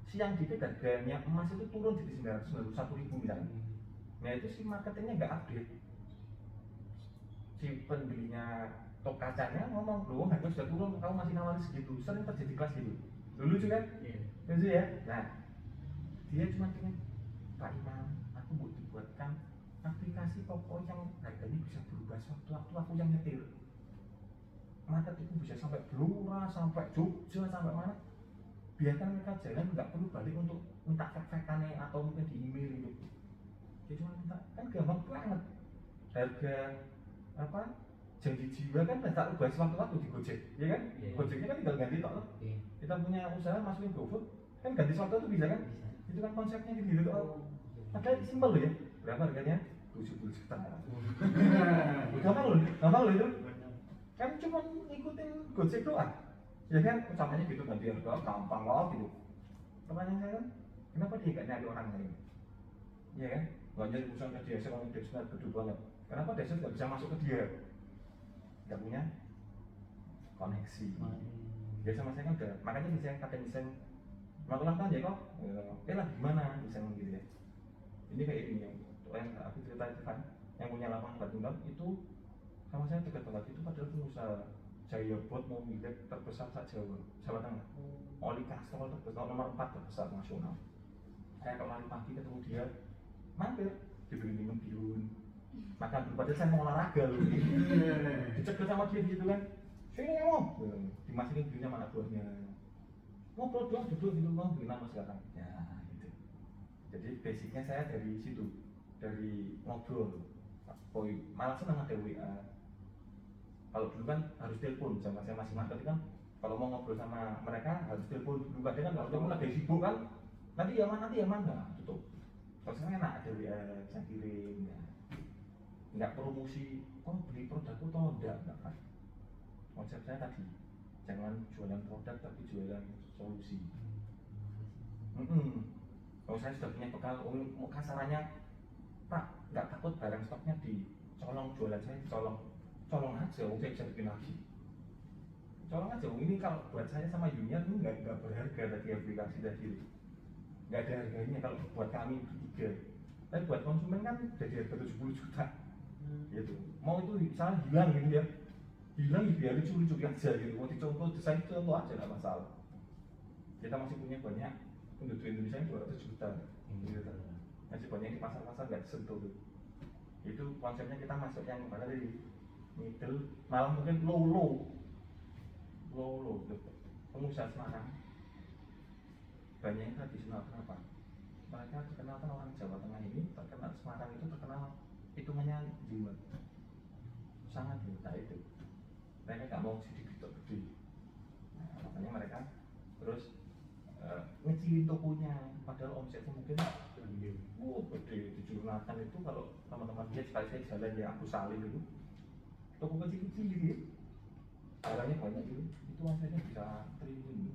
Siang dikit harganya emas itu turun jadi 991.000 misalnya. Nah itu si marketingnya nggak update. Si pembelinya toko kacanya ngomong, loh harga sudah turun, kamu masih nawarin segitu. Sering terjadi kelas gitu. Dulu juga kan? Lucu ya? Nah dia cuma pengen, Pak Imam, aku mau dibuatkan aplikasi toko yang harganya bisa berubah sewaktu-waktu aku yang nyetir. Market itu bisa sampai Blora, sampai Jogja, sampai mana. Biarkan mereka jalan, nggak perlu balik untuk minta fake-fakeannya atau mungkin di email gitu. Dia cuma minta, kan gampang banget. Harga apa janji jiwa kan tak ubah sewaktu-waktu di Gojek, ya kan? Gojeknya kan tinggal ganti tok. Kita punya usaha masukin GoFood, kan ganti sewaktu-waktu bisa kan? Itu kan konsepnya gitu tuh. Padahal simpel loh ya. Berapa harganya? 70 juta. Gampang loh itu. Kan cuma ngikutin Gojek doang. Ya kan, utamanya gitu ganti harga, gampang loh gitu. Pertanyaan saya kan, kenapa dia gak nyari orang lain? Ya kan, gak nyari usaha ke dia, saya ngomong Desmet gede banget. Kenapa Desmet gak bisa masuk ke dia? Gak punya koneksi. Ya sama saya kan udah, makanya misalnya kata misalnya mau ulang tahun ya kok, lah gimana misalnya gitu ya. Ini kayak ini yang aku cerita itu kan, yang punya lapangan badminton itu sama saya dekat banget itu padahal pengusaha Jayabot mau milik terbesar Jawa Tengah. Oli Castrol terbesar nomor 4 terbesar nasional. Saya kalau lari pagi ketemu dia, mampir dibeli minum bihun, makan dulu. Padahal saya mau olahraga loh. Dicekel sama dia gitu kan. Sini kamu, dimasukin bihunnya mana buahnya. Ngobrol doang, duduk gitu, mau beli nama sekarang. Ya gitu. Jadi basicnya saya dari situ, dari ngobrol. Malah senang ada WA. Kalau dulu kan harus telepon, zaman saya masih marketing kan, kalau mau ngobrol sama mereka harus telepon dulu. Kadang kan kalau telepon lagi sibuk kan, nanti ya mana, nah, tutup. Kalau sekarang enak ada WA, bisa kirim, ya. Nggak promosi, beli produkku atau enggak kan. Konsep saya tadi, jangan jualan produk tapi jualan solusi. Kalau saya sudah punya bekal, kasarannya, Pak, nggak takut barang stoknya dicolong, jualan saya dicolong. Colong aja, saya bisa bikin lagi. Colong aja, ini kalau buat saya sama Junior ini nggak berharga tadi aplikasi tadi. Nggak ada harganya kalau buat kami bertiga. Tapi buat konsumen kan jadi harga 70 juta. Gitu. Mau itu misalnya hilang gitu ya. Hilang ya biar lucu-lucu aja gitu. Mau dicontoh, desain contoh aja nggak masalah. Kita masih punya banyak penduduk Indonesia yang 200 juta. Gitu. Masih banyak di pasar-pasar nggak disentuh tuh. Itu konsepnya kita masuk yang mana dari middle, malah mungkin low pengusaha Semarang banyak yang tradisional. Kenapa? Mereka terkenal kan orang Jawa Tengah ini terkenal, Semarang itu terkenal hitungannya jimat sangat juta itu. Mereka nggak mau sedikit gede. Nah, makanya mereka terus ngecilin tokonya, padahal omsetnya mungkin gede di Jurnatan itu. Kalau teman-teman lihat sekali saya jalan ya Agus Salim itu toko kecil-kecil gitu ya, barangnya banyak gitu, itu omsetnya bisa triliun.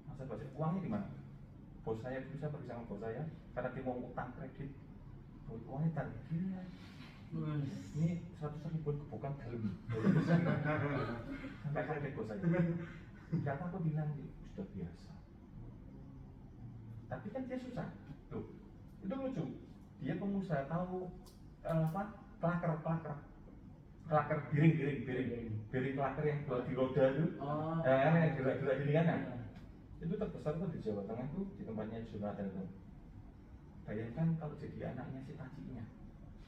Masa bahasa uangnya di mana? Bos saya dulu, saya pergi sama bos saya karena dia mau utang kredit, uangnya tarik gini ya. Ini 100.000 kebukan dalam sampai kaget bos saya. Kata aku bilang sudah biasa, tapi kan dia susah tuh. Itu lucu, dia pengusaha tahu klaker biring klaker yang buat di roda itu, yang gerak-gerak gini kan, itu terbesar tuh di Jawa Tengah tuh di tempatnya Jonathan itu. Bayangkan kalau jadi anaknya si Tacinya.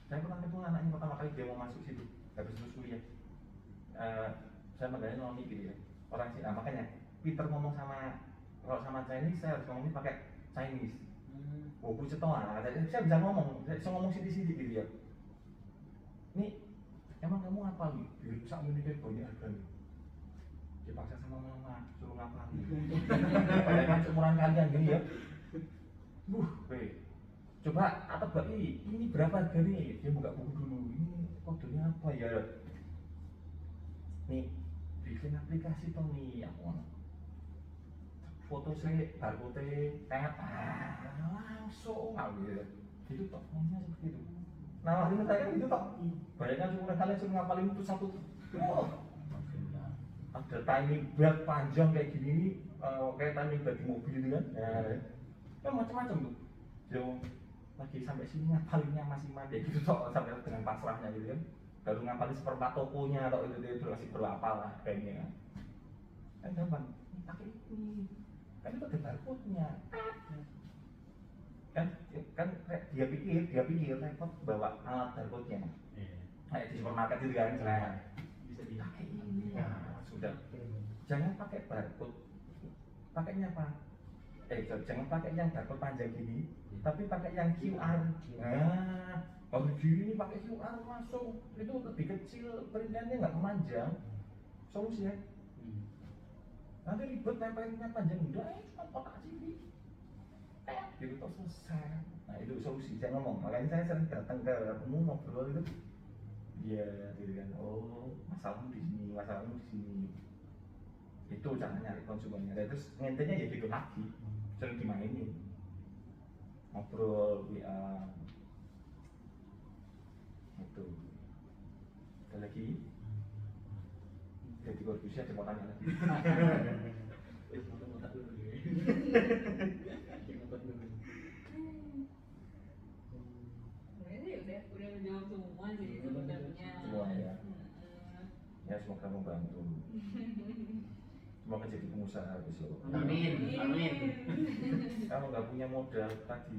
Saya pernah ketemu anaknya pertama kali dia mau masuk situ, habis lulus kuliah. Saya manggilnya Noni gitu ya, orang Cina. Makanya Peter ngomong kalau sama Chinese saya harus ngomongnya pakai Chinese. Bu cetoa, saya bisa ngomong, saya bisa ngomong siti-siti gitu ya. Ini emang kamu apa nih? Biar sak menit banyak harganya. Dipaksa sama mama suruh ngapalin. Padahal kan seumuran kalian gini ya. Coba atau bagi ini berapa harga nih? Dia buka buku dulu. Ini kodenya apa ya? Nih bikin aplikasi toh nih, aku foto saya barcode langsung gitu. Itu toh maunya seperti itu. Nah ini saya itu toh. Bayangkan cuma kalian cuma ngapalin itu satu. Ada timing belt panjang kayak gini, kayak timing belt di mobil gitu kan. Ya macam-macam tuh. Yang lagi sampai sini ngapalinnya masih mati gitu toh, sampai dengan pasrahnya gitu kan. Baru ngapalin seperempat tokonya atau itu masih perlu apa lah kayaknya kan gampang pakai ini kan itu ada barcode-nya kan dia pikir repot bawa alat barcode-nya kayak di supermarket itu kan bisa dipakai ini ya sudah jangan pakai barcode pakainya apa jangan pakai yang barcode panjang gini tapi pakai yang QR. Nah kalau gini pakai QR langsung itu lebih kecil, printnya nggak memanjang. Solusinya nanti ribet tempelinnya panjang udah cuma kotak sini gitu toh selesai. Nah itu solusi saya ngomong, makanya saya sering datang ke kamu ngobrol itu dia gitu kan, oh masalahmu di sini itu cara nyari konsumennya. Dan terus ngintipnya ya gitu lagi sering dimainin ngobrol WA itu. Ada lagi jadi korupsi ada mau tanya lagi. Sebenarnya udah menjawab semua sih sebenarnya. Semua ya. Ya semoga membantu. Semoga jadi pengusaha besok. Amin. Kalau nggak punya modal tadi